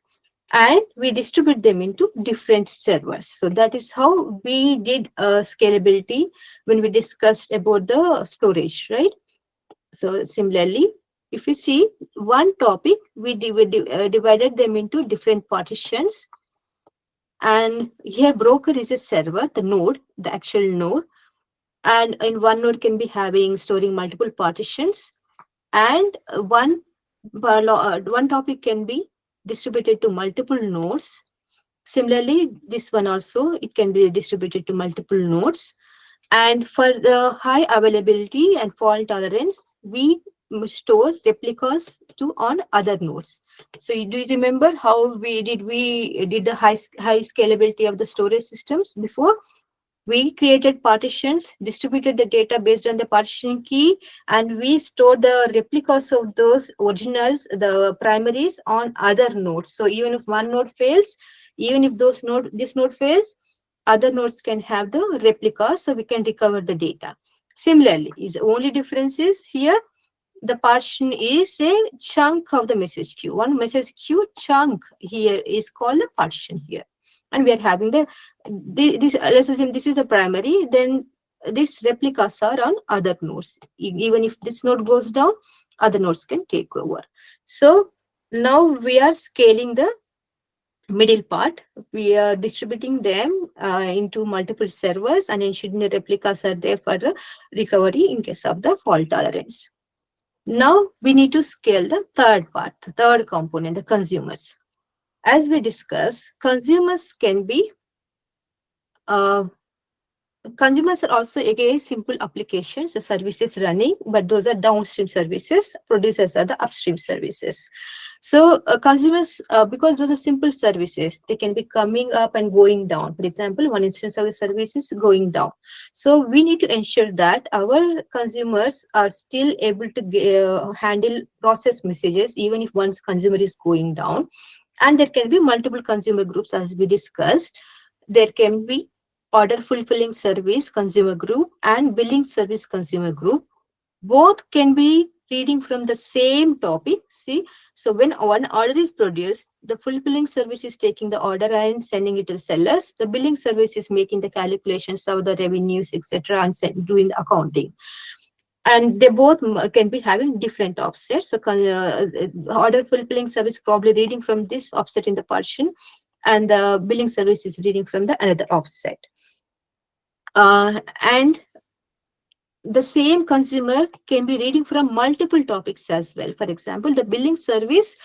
and we distribute them into different servers. So that is how we did scalability when we discussed about the storage, right? So similarly, if you see one topic, we divided them into different partitions. And here broker is a server, the node, the actual node. And in one node can be having storing multiple partitions, and one topic can be distributed to multiple nodes. Similarly, this one also, it can be distributed to multiple nodes. And for the high availability and fault tolerance, we store replicas to on other nodes. So do you remember how we did the high scalability of the storage systems before? We created partitions, distributed the data based on the partition key, and we stored the replicas of those originals, the primaries, on other nodes. So even if one node fails, even if this node fails, other nodes can have the replicas, so we can recover the data. Similarly, is only difference is here the partition is a chunk of the message queue. One message queue chunk here is called a partition here. And we are having this, let's assume this is the primary, then these replicas are on other nodes. Even if this node goes down, other nodes can take over. So now we are scaling the middle part. We are distributing them into multiple servers and ensuring the replicas are there for the recovery in case of the fault tolerance. Now we need to scale the third part, the third component, the consumers. As we discussed, uh, consumers are also again simple applications, the services running, but those are downstream services. Producers are the upstream services. So consumers, because those are simple services, they can be coming up and going down. For example, one instance of the service is going down. So we need to ensure that our consumers are still able to handle process messages even if one's consumer is going down. And there can be multiple consumer groups as we discussed. There can be order fulfilling service consumer group and billing service consumer group. Both can be reading from the same topic. See, so when one order is produced, the fulfilling service is taking the order and sending it to the sellers. The billing service is making the calculations of the revenues, etc., and doing the accounting. And they both can be having different offsets. So order fulfilling service probably reading from this offset in the partition, and the billing service is reading from the another offset. And the same consumer can be reading from multiple topics as well. For example, the billing service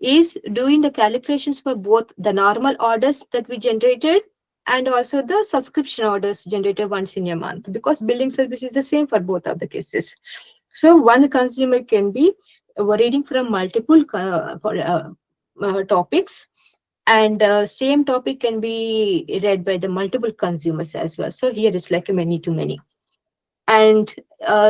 is doing the calculations for both the normal orders that we generated and also the subscription orders generated once in a month, because billing service is the same for both of the cases. So one consumer can be reading from multiple topics, and same topic can be read by the multiple consumers as well. So here it's like a many to many. And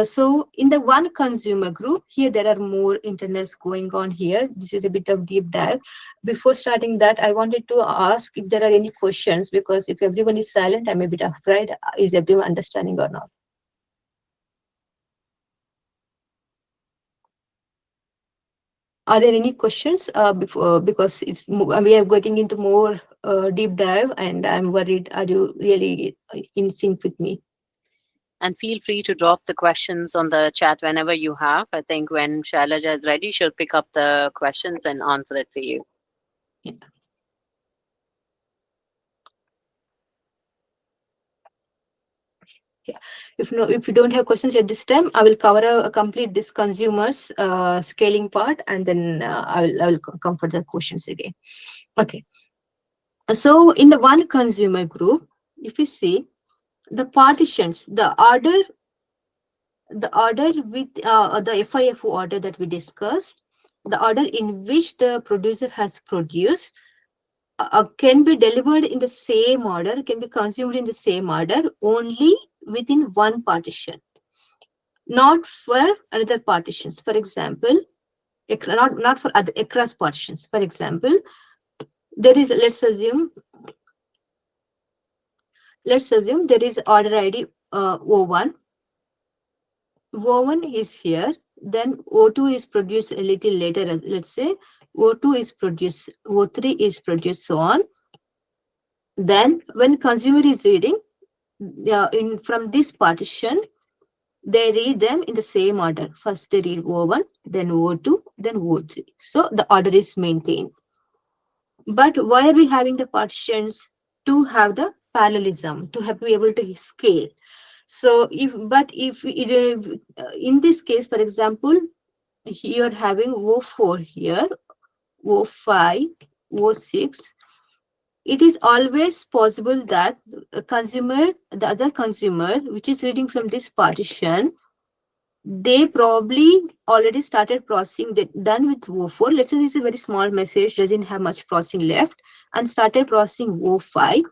so in the one consumer group, here there are more internals going on here. This is a bit of deep dive. Before starting that, I wanted to ask if there are any questions, because if everyone is silent, I'm a bit afraid. Is everyone understanding or not? Are there any questions before, because we are getting into more deep dive, and I'm worried. Are you really in sync with me? And feel free to drop the questions on the chat whenever you have. I think when Shailaja is ready, she'll pick up the questions and answer it for you. Yeah. Yeah. If you don't have questions at this time, I will complete this consumers scaling part, and then I will come for the questions again. Okay. So in the one consumer group, if you see the partitions, the order with the FIFO order that we discussed, the order in which the producer has produced can be delivered in the same order, can be consumed in the same order only within one partition, not for another partitions. For example, not for other across partitions. For example, there is, let's assume there is order ID O1. O1 is here, then O2 is produced a little later, as let's say O2 is produced, O3 is produced, so on. Then when consumer is reading in from this partition, they read them in the same order. First they read O1, then O2, then O3. So the order is maintained. But why are we having the partitions? To have the parallelism, to have to be able to scale. So if in this case, for example, you're having O4 here, O5, O6, it is always possible that the other consumer, which is reading from this partition, they probably already started processing, done with O4. Let's say this is a very small message, doesn't have much processing left, and started processing O5,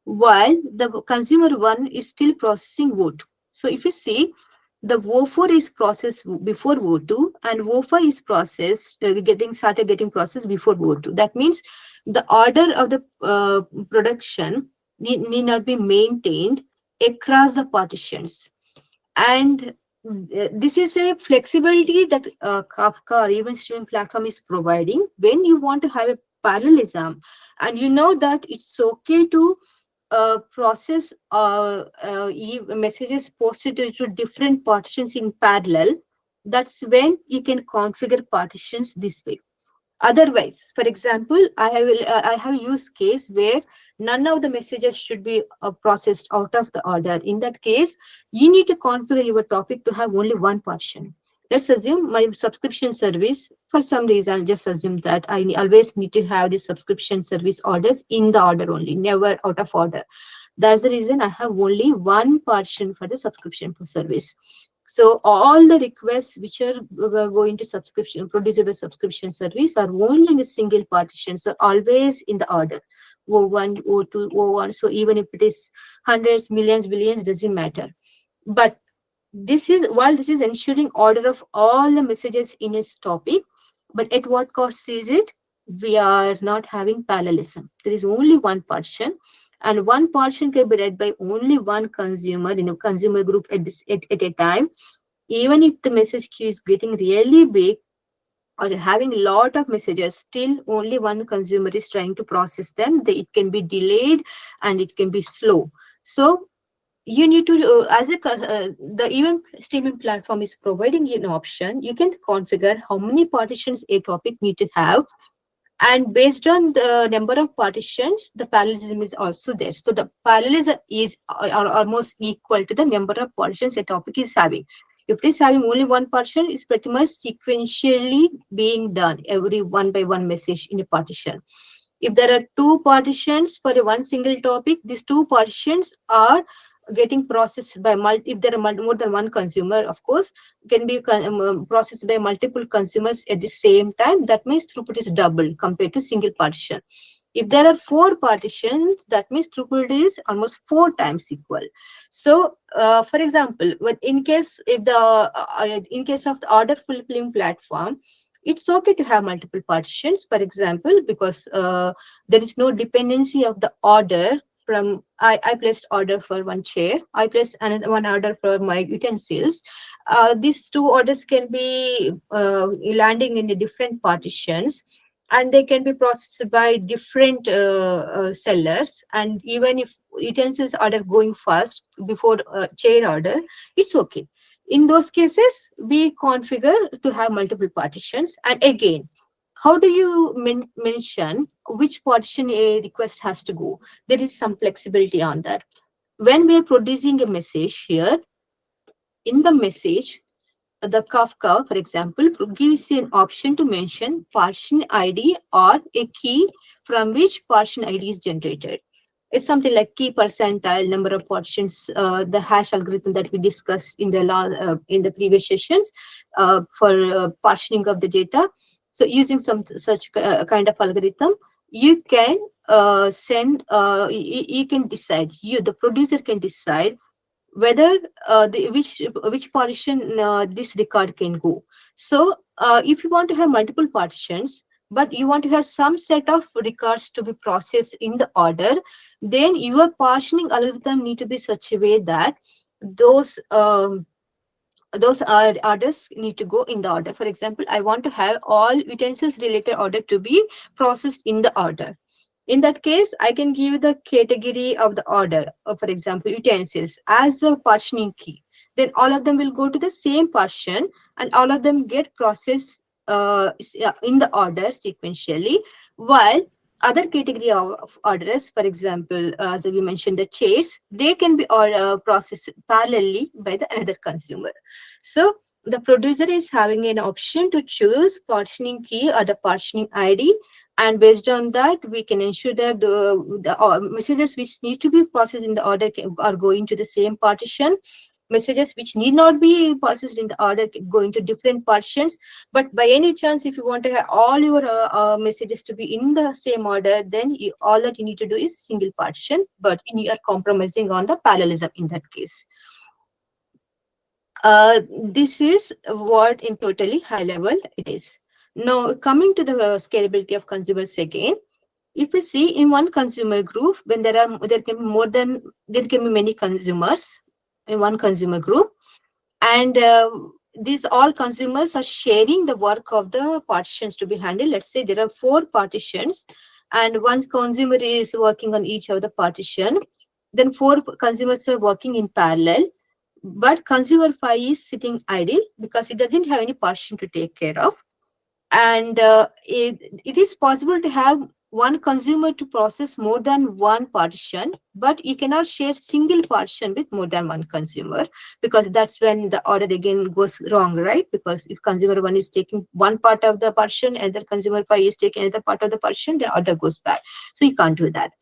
while the consumer one is still processing O2. So if you see, the O4 is processed before O2, and O5 is processed, started getting processed before O2. That means the order of the production need not be maintained across the partitions. And this is a flexibility that Kafka or even streaming platform is providing when you want to have a parallelism, and you know that it's okay to process messages posted to different partitions in parallel. That's when you can configure partitions this way. Otherwise, for example, I have a use case where none of the messages should be processed out of the order. In that case, you need to configure your topic to have only one partition. Let's assume my subscription service, for some reason, just assume that always need to have the subscription service orders in the order only, never out of order. That's the reason I have only one partition for the subscription service. So all the requests which are going to subscription, produced by subscription service are only in a single partition. So always in the order. O1, O2, O1. So even if it is hundreds, millions, billions, doesn't matter. But this is, while this is ensuring order of all the messages in its topic, but at what cost is it? We are not having parallelism. There is only one partition, and one partition can be read by only one consumer in a consumer group at a time. Even if the message queue is getting really big or having a lot of messages, still only one consumer is trying to process them. It can be delayed and it can be slow. So you need to the event streaming platform is providing you an option. You can configure how many partitions a topic need to have, and based on the number of partitions, the parallelism is also there. So the parallelism is almost equal to the number of partitions a topic is having. If it is having only one partition, it's pretty much sequentially being done, every one by one message in a partition. If there are two partitions for a one single topic, these two partitions are getting processed by if there are more than one consumer, of course, can be processed by multiple consumers at the same time. That means throughput is double compared to single partition. If there are four partitions, that means throughput is almost 4 times equal. So, for example, in case in case of the order fulfilling platform, it's okay to have multiple partitions. For example, because there is no dependency of the order from I placed order for one chair, I placed another one order for my utensils. These two orders can be landing in the different partitions, and they can be processed by different sellers. And even if utensils order going first before chair order, it's okay. In those cases, we configure to have multiple partitions. And again, how do you mention which partition a request has to go? There is some flexibility on that. When we are producing a message here, in the message, the Kafka, for example, gives you an option to mention partition ID or a key from which partition ID is generated. It's something like key percentile, number of partitions, the hash algorithm that we discussed in the previous sessions for partitioning of the data. So using some such kind of algorithm, you can you can decide, the producer can decide whether which partition this record can go. So if you want to have multiple partitions, but you want to have some set of records to be processed in the order, then your partitioning algorithm need to be such a way that those orders need to go in the order. For example, I want to have all utensils related order to be processed in the order. In that case, I can give the category of the order, for example, utensils, as the partitioning key. Then all of them will go to the same partition, and all of them get processed in the order sequentially, while other category of orders, for example, as we mentioned, the chairs, they can be processed parallelly by the another consumer. So the producer is having an option to choose partitioning key or the partitioning ID, and based on that, we can ensure that the messages which need to be processed in the order are going to the same partition. Messages which need not be processed in the order go into different partitions. But by any chance, if you want to have all your messages to be in the same order, then all that you need to do is single partition, but you are compromising on the parallelism in that case. This is what in totally high level it is. Now, coming to the scalability of consumers again, if we see in one consumer group, when there can be many consumers in one consumer group, And these all consumers are sharing the work of the partitions to be handled. Let's say there are 4 partitions, and one consumer is working on each of the partition. Then 4 consumers are working in parallel, but consumer 5 is sitting idle because it doesn't have any partition to take care of. And it is possible to have one consumer to process more than one partition, but you cannot share single partition with more than one consumer, because that's when the order again goes wrong, right? Because if consumer 1 is taking one part of the partition and the consumer 5 is taking another part of the partition, the order goes bad. So you can't do that.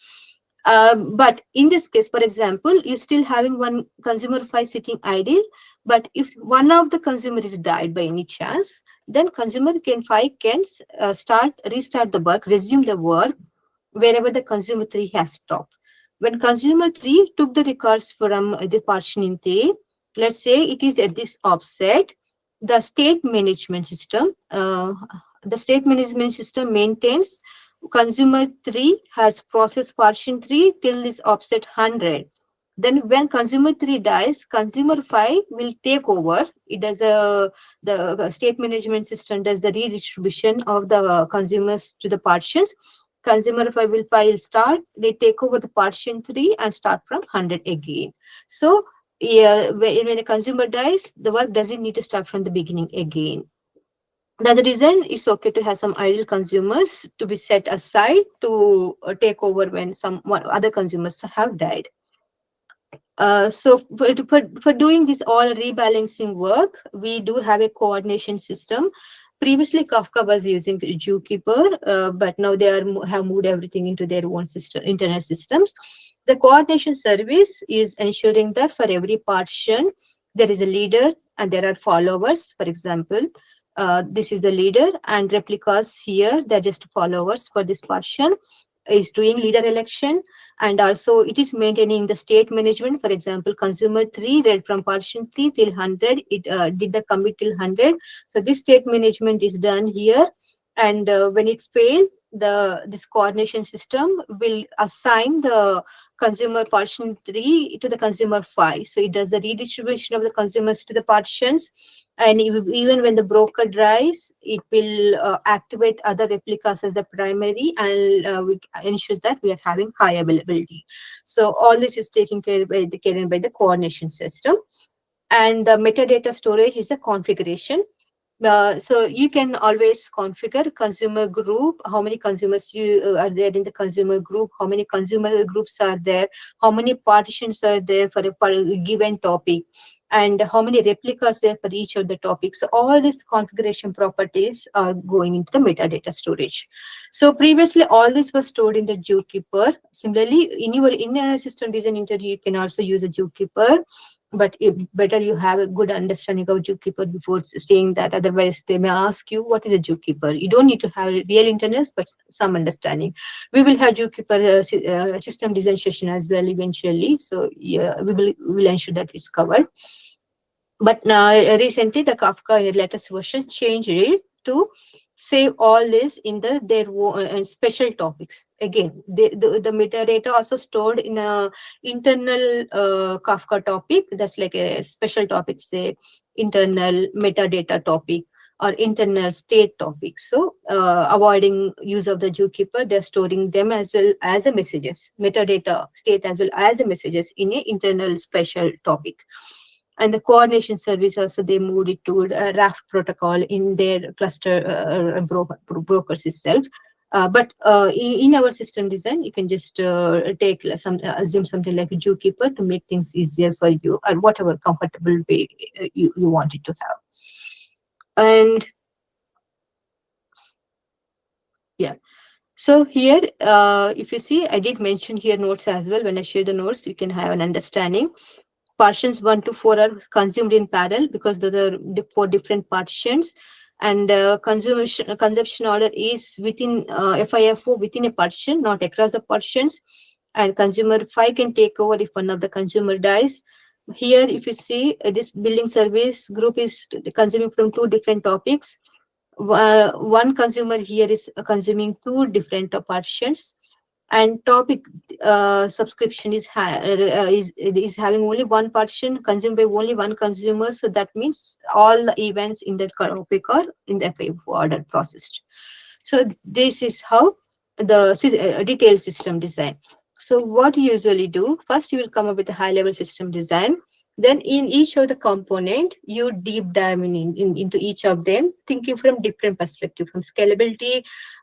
But in this case, for example, you're still having one consumer 5 sitting idle, but if one of the consumer is died by any chance, then consumer can 5 can restart the work, resume the work wherever the consumer 3 has stopped. When consumer 3 took the records from the partitioning 3, let's say it is at this offset, the state management system, maintains consumer 3 has processed partition 3 till this offset 100. Then when consumer 3 dies, consumer 5 will take over. It does the state management system does the redistribution of the consumers to the partitions. Consumer 5 will start, they take over the partition 3 and start from 100 again. So yeah, when a consumer dies, the work doesn't need to start from the beginning again. That's the reason it's okay to have some idle consumers to be set aside to take over when other consumers have died. So for doing this all rebalancing work, we do have a coordination system. Previously, Kafka was using Zookeeper, but now they have moved everything into their own system, internal systems. The coordination service is ensuring that for every partition, there is a leader and there are followers. For example, this is the leader, and replicas here, they're just followers for this partition, is doing leader election, and also it is maintaining the state management. For example, consumer 3 read from partition 3 till 100, it did the commit till 100. So this state management is done here, and when it failed, this coordination system will assign the consumer partition 3 to the consumer 5. So it does the redistribution of the consumers to the partitions, and even when the broker dies, it will activate other replicas as the primary, and we ensures that we are having high availability. So all this is taken care by the coordination system. And the metadata storage is a configuration. So you can always configure consumer group, how many consumers are there in the consumer group, how many consumer groups are there, how many partitions are there for a given topic, and how many replicas there for each of the topics. So all these configuration properties are going into the metadata storage. So previously, all this was stored in the Zookeeper. Similarly, in a system design interview, you can also use a Zookeeper, but better you have a good understanding of Zookeeper before saying that. Otherwise, they may ask you, what is a Zookeeper? You don't need to have real internet, but some understanding. We will have Zookeeper system design session as well eventually. So yeah, we will ensure that it's covered. But now recently, the Kafka in the latest version changed it to save all this in their special topics. Again, the metadata also stored in a internal Kafka topic. That's like a special topic, say internal metadata topic or internal state topic. So avoiding use of the Zookeeper, they're storing them as well as a messages, metadata state as well as a messages in a internal special topic. And the coordination service also, they moved it to Raft protocol in their cluster brokers itself. But in our system design, you can just assume something like a Zookeeper to make things easier for you, or whatever comfortable way you want it to have. And yeah. So here, if you see, I did mention here notes as well. When I share the notes, you can have an understanding. Partitions 1 to 4 are consumed in parallel because there are 4 different partitions, and consumption order is within FIFO within a partition, not across the partitions. And consumer 5 can take over if one of the consumer dies. Here, if you see, this billing service group is consuming from 2 different topics. One consumer here is consuming 2 different partitions. And topic subscription is having only one partition consumed by only one consumer, so that means all the events in that topic are in the FIFO order processed. So this is how the detailed system design. So what you usually do, first you will come up with a high level system design. Then in each of the component, you deep dive into each of them, thinking from different perspective, from scalability,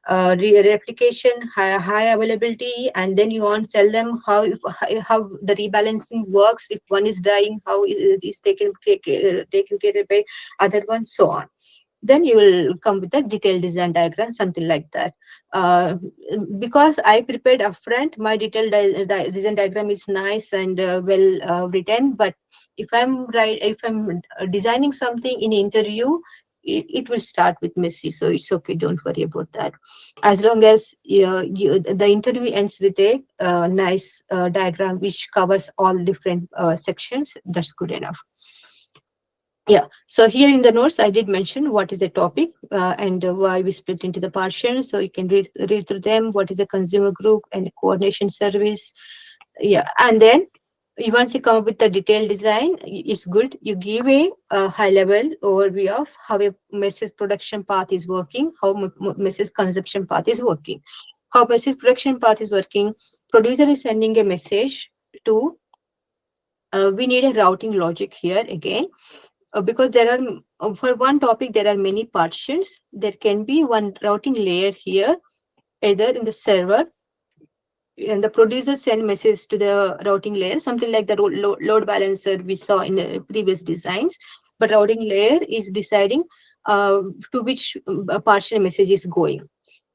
replication, high availability, and then you want to tell them how the rebalancing works. If one is dying, how it is taken care of by other one, so on. Then you will come with a detailed design diagram, something like that. uh, because I prepared upfront, my detailed design diagram is nice and well written. But if I'm designing something in interview, it will start with messy, so it's okay, don't worry about that. As long as the interview ends with a nice diagram which covers all different sections, that's good enough. Yeah, so here in the notes, I did mention what is the topic and why we split into the portions. So you can read through them. What is a consumer group and a coordination service? Yeah, and then once you come up with the detailed design, it's good. You give a high level overview of how a message production path is working, how message consumption path is working, how message production path is working. Producer is sending a message to. We need a routing logic here again, because there are for one topic there are many partitions. There can be one routing layer here, either in the server, and the producer send message to the routing layer, something like the load balancer we saw in the previous designs. But routing layer is deciding to which partition message is going.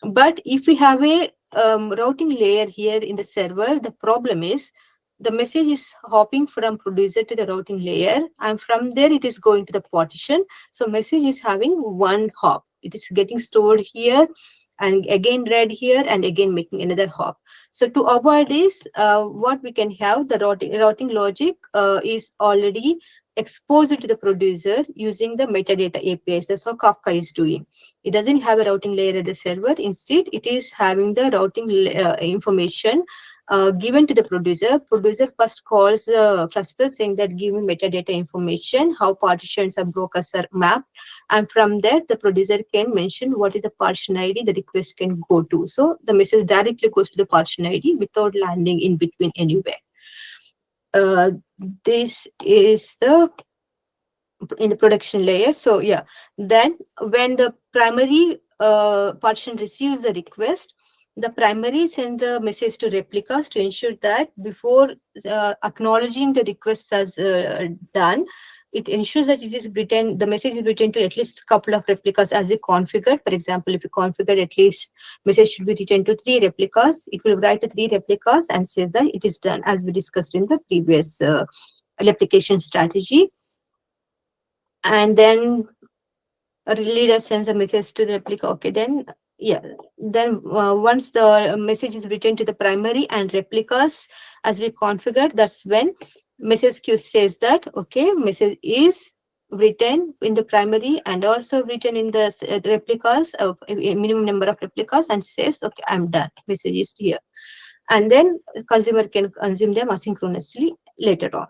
But if we have a routing layer here in the server, the problem is the message is hopping from producer to the routing layer, and from there it is going to the partition. So message is having one hop. It is getting stored here and again read here and again making another hop. So to avoid this, what we can have, the routing logic is already exposed to the producer using the metadata APIs. That's what Kafka is doing. It doesn't have a routing layer at the server. Instead, it is having the routing information given to the producer. Producer first calls the cluster saying that give me metadata information, how partitions are brokers are mapped. And from that, the producer can mention what is the partition ID the request can go to. So the message directly goes to the partition ID without landing in between anywhere. Uh, this is the in the production layer. So yeah, then when the primary partition receives the request, the primary sends the message to replicas to ensure that before acknowledging the request as done, it ensures that it is written, the message is written to at least a couple of replicas as you configured. For example, if you configured at least message should be written to 3 replicas, it will write to 3 replicas and says that it is done, as we discussed in the previous replication strategy. And then a leader sends a message to the replica. Okay, then yeah, then once the message is written to the primary and replicas as we configured, that's when message queue says that okay, message is written in the primary and also written in the replicas of a minimum number of replicas, and says okay, I'm done, message is here. And then consumer can consume them asynchronously later on.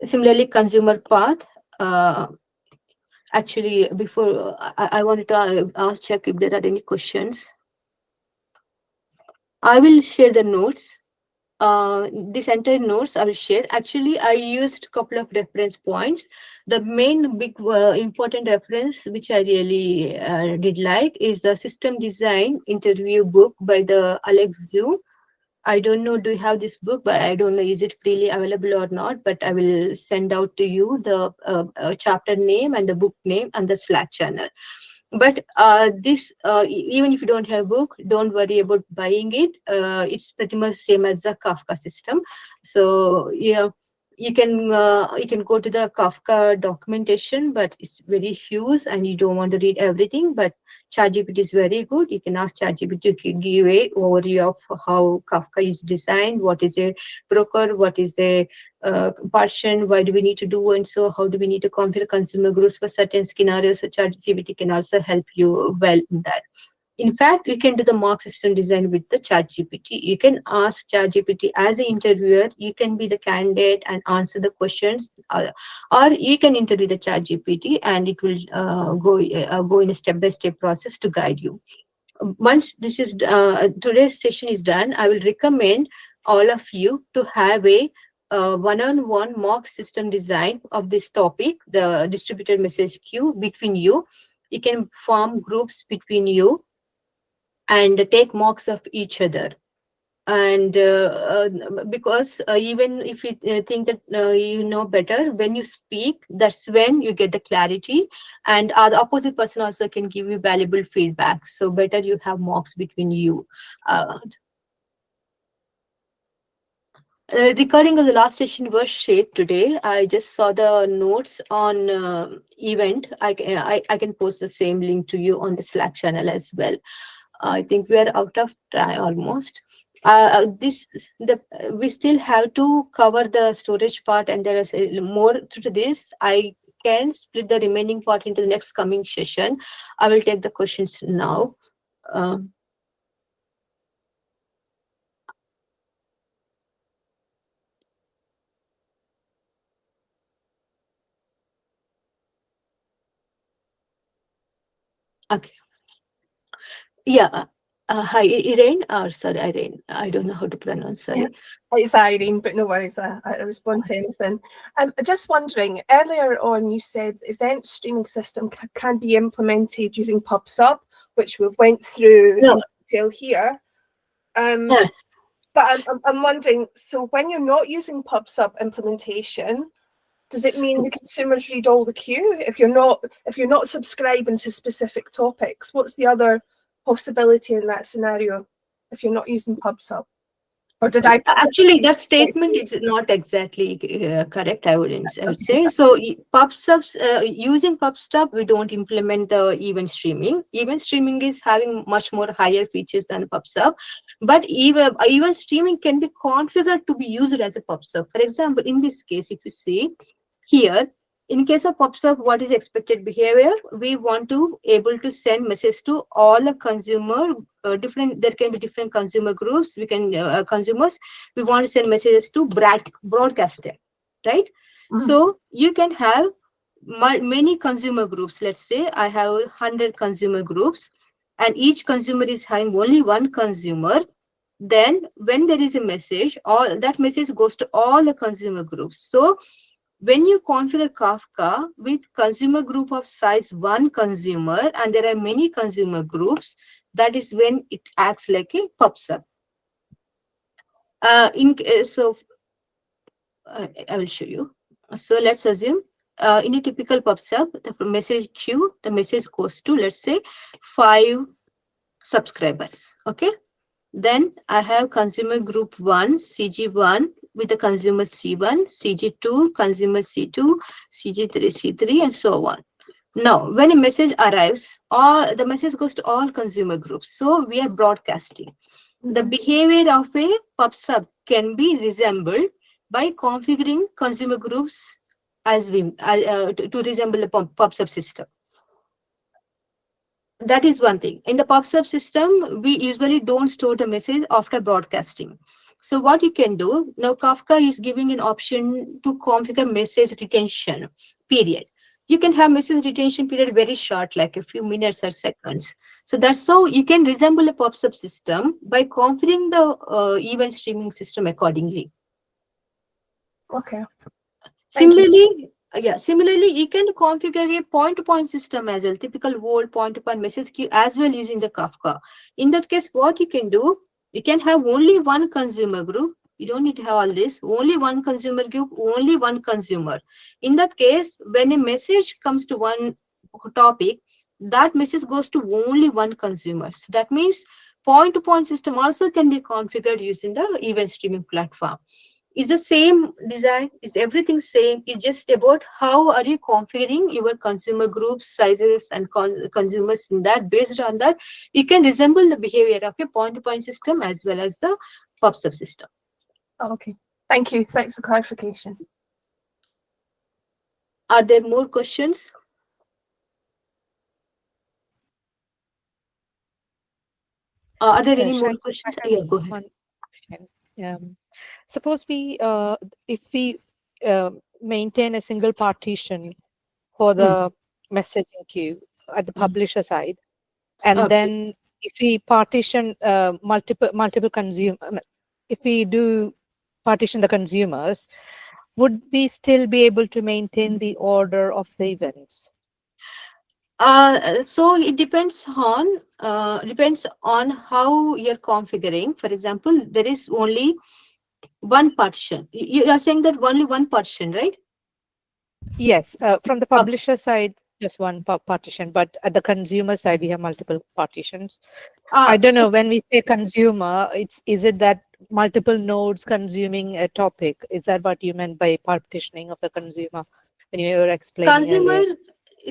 Similarly, consumer path. Actually, before I wanted to check if there are any questions. I will share the notes. This entire notes I will share. Actually, I used a couple of reference points. The main big important reference which I really did like is the system design interview book by the Alex Zhu. I don't know, do you have this book? But I don't know, is it freely available or not? But I will send out to you the chapter name and the book name and the Slack channel. But this, even if you don't have a book, don't worry about buying it. It's pretty much same as the Kafka system. So yeah, you can go to the Kafka documentation, but it's very huge and you don't want to read everything. But ChatGPT is very good. You can ask ChatGPT to give a overview of how Kafka is designed, what is a broker, what is a partition, why do we need to do, and so how do we need to configure consumer groups for certain scenarios. So ChatGPT can also help you well in that. In fact, you can do the mock system design with the ChatGPT. You can ask ChatGPT as the interviewer. You can be the candidate and answer the questions, or you can interview the ChatGPT, and it will go in a step-by-step process to guide you. Once this is today's session is done, I will recommend all of you to have a one-on-one mock system design of this topic, the distributed message queue between you. You can form groups between you and take mocks of each other. And because even if you think that you know better, when you speak, that's when you get the clarity, and the opposite person also can give you valuable feedback. So better you have mocks between you. Recording of the last session was shared today. I just saw the notes on event. I can post the same link to you on the Slack channel as well. I think we are out of time almost. This the We still have to cover the storage part, and there is more to this. I can split the remaining part into the next coming session. I will take the questions now. Um, okay. Yeah. Hi, Irene. Sorry, Irene. I don't know how to pronounce. Sorry. It's Irene, but no worries, I respond to anything. Just wondering, earlier on you said the event streaming system can be implemented using PubSub, which we've went through in detail here. Yeah. But I'm wondering, so when you're not using PubSub implementation, does it mean the consumers read all the queue? If you're not subscribing to specific topics, what's the other possibility in that scenario if you're not using PubSub? Or did I Actually, that statement is not exactly correct. I would say so. PubSubs, using PubSub, we don't implement the event streaming. Event streaming is having much more higher features than PubSub, but even event streaming can be configured to be used as a PubSub. For example, in this case, if you see here, in case of PubSub, what is expected behavior? We want to able to send message to all the consumer. There can be different consumer groups. We can consumers. We want to send messages to broadcaster, right? So you can have many consumer groups. Let's say I have 100 consumer groups, and each consumer is having only one consumer. Then when there is a message, all that message goes to all the consumer groups. So when you configure Kafka with consumer group of size one consumer, and there are many consumer groups, that is when it acts like a PubSub. I will show you. So let's assume in a typical PubSub, the message queue, the message goes to, let's say, 5 subscribers. Okay. Then I have consumer group 1, CG1 with the consumer C1, CG2, consumer C2, CG3, C3, and so on. Now, when a message arrives, the message goes to all consumer groups. So we are broadcasting. The behavior of a PubSub can be resembled by configuring consumer groups as to resemble the PubSub system. That is one thing. In the PubSub system, we usually don't store the message after broadcasting. So what you can do, now Kafka is giving an option to configure message retention period. You can have message retention period very short, like a few minutes or seconds. So that's how you can resemble a PubSub system by configuring the event streaming system accordingly. Okay. Similarly, you can configure a point-to-point system as well, typical old point-to-point message queue as well using the Kafka. In that case, what you can do, you can have only one consumer group. You don't need to have all this. Only one consumer group, only one consumer. In that case, when a message comes to one topic, that message goes to only one consumer. So that means point-to-point system also can be configured using the event streaming platform. Is the same design, is everything same. It's just about how are you configuring your consumer groups, sizes, and consumers in that. Based on that, you can resemble the behavior of a point-to-point system as well as the PubSub system. Okay, thank you. Thanks for clarification. Are there more questions? Are there any more Shaila, I questions? have Yeah, go ahead. one question. Suppose if we maintain a single partition for Hmm. the messaging queue at the Hmm. publisher side, and Okay. then if we partition multiple consumer, if we do partition the consumers, would we still be able to maintain the order of the events? So it depends on how you're configuring. For example, there is only one partition. You are saying that only one partition, right? Yes, from the Okay. publisher side, just one partition, but at the consumer side, we have multiple partitions. I don't So know, when we say consumer, is it that multiple nodes consuming a topic? Is that what you meant by partitioning of the consumer when you were explaining consumer earlier?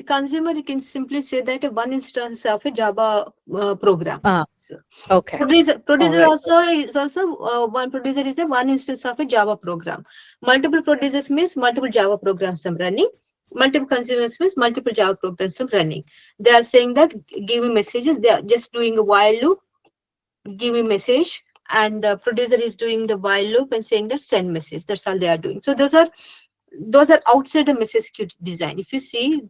consumer, you can simply say that one instance of a Java program. Ah, So okay. All producer right. also is also one producer is a one instance of a Java program. Multiple producers means multiple Java programs are running. Multiple consumers means multiple Java programs are running. They are saying that give me messages. They are just doing a while loop, give me message, and the producer is doing the while loop and saying that send message. That's all they are doing. So those are outside the message queue design. If you see,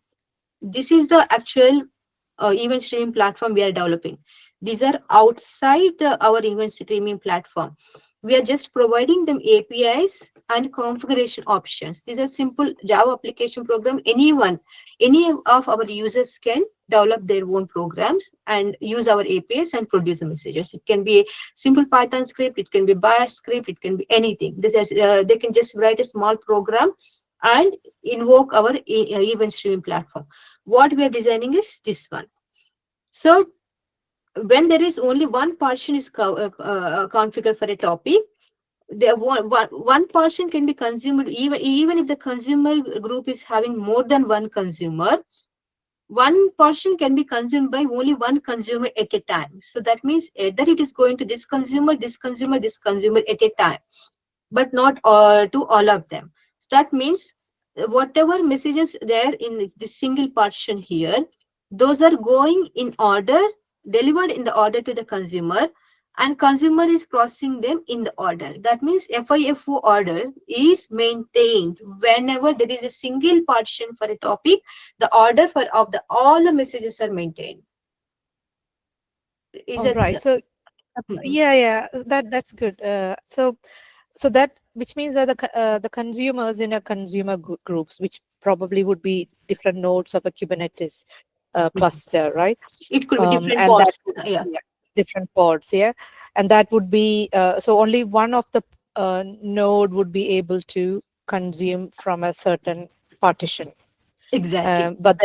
this is the actual event streaming platform we are developing. These are outside our event streaming platform. We are just providing them APIs and configuration options. These are simple Java application program. Any of our users can develop their own programs and use our APIs and produce the messages. It can be a simple Python script, it can be Bash script, it can be anything. They can just write a small program and invoke our event streaming platform. What we are designing is this one. So when there is only one partition is configured for a topic, there one partition can be consumed. Even if the consumer group is having more than one consumer, one portion can be consumed by only one consumer at a time. So that means either it is going to this consumer, this consumer, this consumer at a time, but not to all of them. So that means whatever messages there in this single partition here, those are going in order, delivered in the order to the consumer, and consumer is processing them in the order. That means FIFO order is maintained whenever there is a single partition for a topic. The order for of the all the messages are maintained. Is All that right. So Mhm. yeah, that's good. So that, which means that the consumers in a consumer groups, which probably would be different nodes of a Kubernetes cluster, right? It could be different And that pods. would, Yeah, yeah, different pods, yeah, and that would be so only one of the node would be able to consume from a certain partition. exactly. But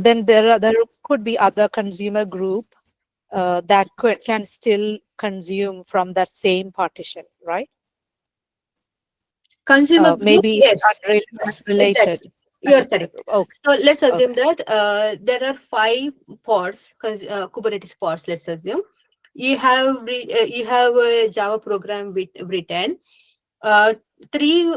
then there could be other consumer group that can still consume from that same partition, right? Consumer group, Maybe it's yes, yes, unrelated exactly. You're consumer correct. group. Okay, So let's assume okay. that there are 5 pods, Kubernetes pods. Let's assume you have a Java program written. Uh, three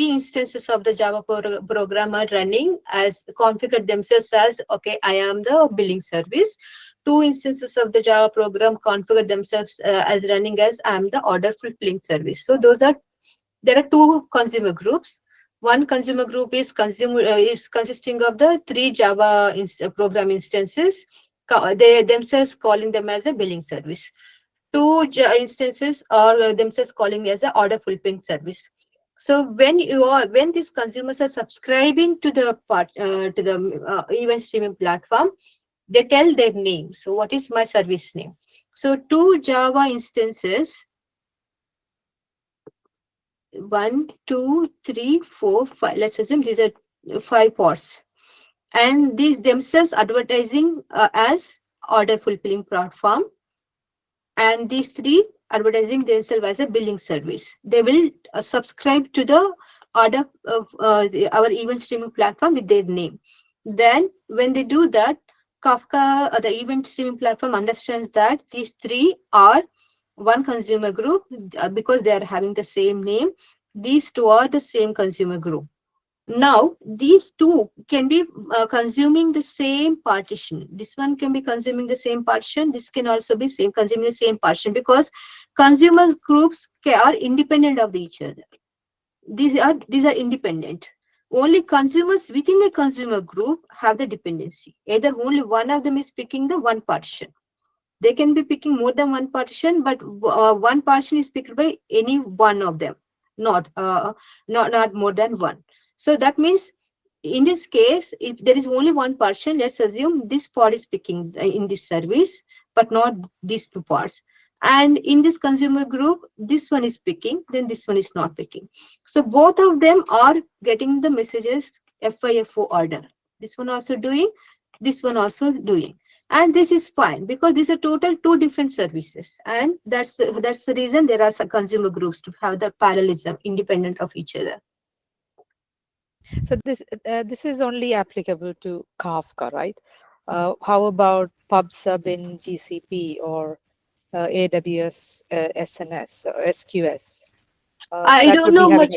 instances of the Java program are running as configured themselves as okay. I am the billing service. 2 instances of the Java program configured themselves as running as I am the order fulfilling service. So there are 2 consumer groups. One consumer group is consisting of the 3 Java program instances. They themselves calling them as a billing service. 2 instances are themselves calling as a order fulfilling service. So when these consumers are subscribing to the event streaming platform, they tell their name. So what is my service name? So 2 Java instances, 1, 2, 3, 4, 5. Let's assume these are 5 pods, and these themselves advertising as order fulfilling platform, and these 3 advertising themselves as a billing service. They will subscribe to the order of our event streaming platform with their name. Then when they do that, Kafka, the event streaming platform, understands that these 3 are one consumer group because they are having the same name. These 2 are the same consumer group. Now, these two can be consuming the same partition. This one can be consuming the same partition. This can also be same consuming the same partition, because consumer groups are independent of each other. These are independent. Only consumers within a consumer group have the dependency. Either only one of them is picking the one partition. They can be picking more than one partition, but one partition is picked by any one of them, not more than one. So that means, in this case, if there is only one partition, let's assume this part is picking in this service, but not these two parts. And in this consumer group, this one is picking, then this one is not picking. So both of them are getting the messages FIFO order. This one also doing, this one also doing. And this is fine, because these are total two different services. And that's the reason there are some consumer groups to have the parallelism independent of each other. So this is only applicable to Kafka, right? How about PubSub in GCP or AWS SNS or SQS? I That don't would be know having much.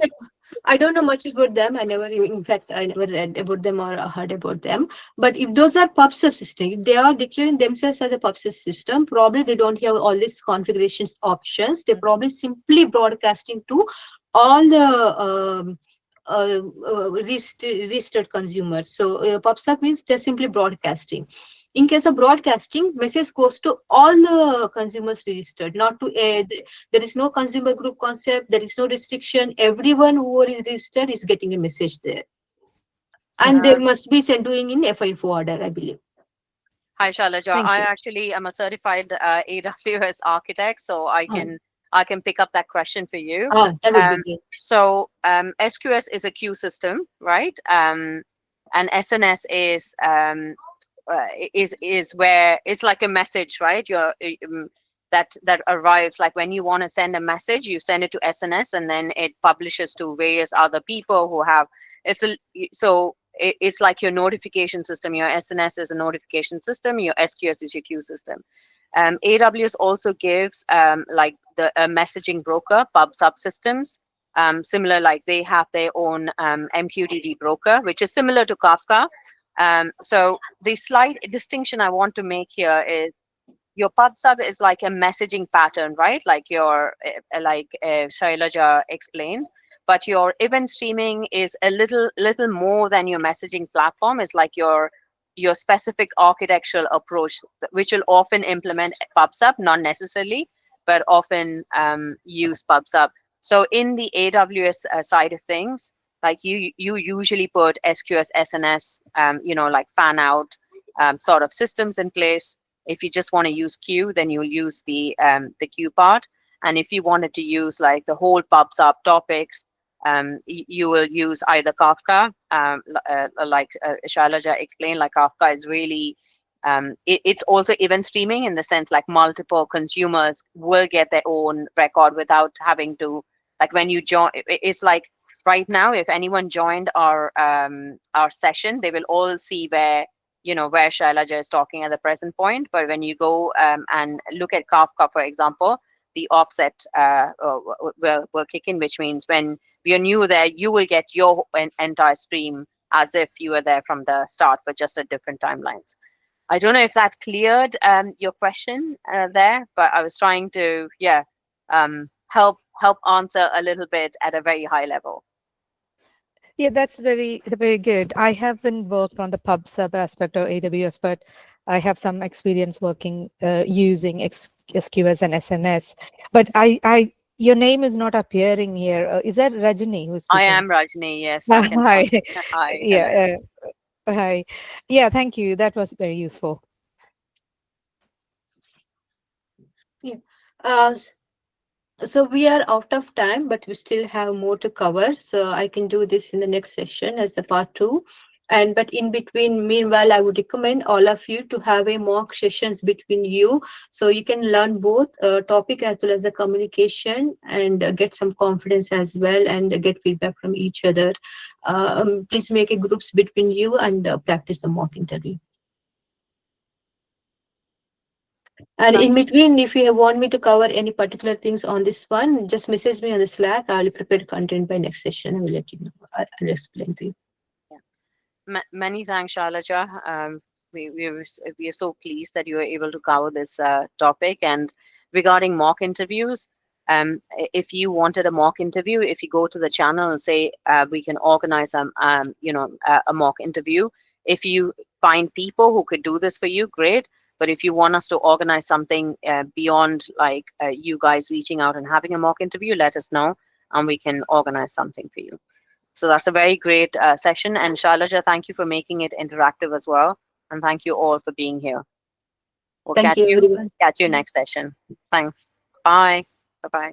I don't know much about them. In fact, I never read about them or heard about them. But if those are PubSub systems, if they are declaring themselves as a PubSub system, probably they don't have all these configurations options. They're probably simply broadcasting to all the registered consumers. So PubSub means they're simply broadcasting. In case of broadcasting, message goes to all the consumers registered, not to there is no consumer group concept, there is no restriction. Everyone who is registered is getting a message there. And they must be doing in FIFO order, I believe. Hi, Shailaja. Thank I you. actually am a certified AWS architect, so I can pick up that question for you. That would be great. So SQS is a queue system, right? And SNS is where it's like a message, right? That arrives, like when you want to send a message, you send it to SNS, and then it publishes to various other people who have. It's like your notification system. Your SNS is a notification system. Your SQS is your queue system. AWS also gives like a messaging broker, pub subsystems. Similar, like they have their own MQTT broker, which is similar to Kafka. So the slight distinction I want to make here is your PubSub is like a messaging pattern, right? Like Shailaja explained. But your event streaming is a little more than your messaging platform. It's like your specific architectural approach, which will often implement PubSub, not necessarily, but often use PubSub. So in the AWS side of things, like you usually put SQS, SNS, like fan out sort of systems in place. If you just want to use queue, then you'll use the queue part. And if you wanted to use like the whole PubSub topics, you will use either Kafka, like Shailaja explained. Like Kafka is really, it's also event streaming in the sense like multiple consumers will get their own record without having to, like when you join, it's like right now, if anyone joined our session, they will all see where Shailaja is talking at the present point. But when you go and look at Kafka, for example, the offset will kick in, which means when you're new there, you will get your entire stream as if you were there from the start, but just at different timelines. I don't know if that cleared your question there, but I was trying to, help answer a little bit at a very high level. Yeah, that's very good. I haven't worked on the PubSub aspect of AWS, but I have some experience working using SQS and SNS. But your name is not appearing here. Is that Rajni who's speaking? I am Rajni. Yes, I can. Hi. Hi. Yeah. Hi. Yeah. Thank you. That was very useful. Yeah. So we are out of time, but we still have more to cover. So I can do this in the next session as the part 2. But in between, meanwhile, I would recommend all of you to have a mock sessions between you, so you can learn both topic as well as the communication, and get some confidence as well, and get feedback from each other. Please make a groups between you and practice the mock interview. And in between, if you want me to cover any particular things on this one, just message me on the Slack. I'll prepare content by next session. I will let you know. I'll explain to you. Many thanks, Shailaja. We are so pleased that you were able to cover this topic. And regarding mock interviews, if you wanted a mock interview, if you go to the channel and say we can organize a mock interview. If you find people who could do this for you, great. But if you want us to organize something beyond like you guys reaching out and having a mock interview, let us know, and we can organize something for you. So that's a very great session. And Shailaja, thank you for making it interactive as well. And thank you all for being here. We'll Thank you, everyone. catch you next session. Thanks. Bye. Bye-bye.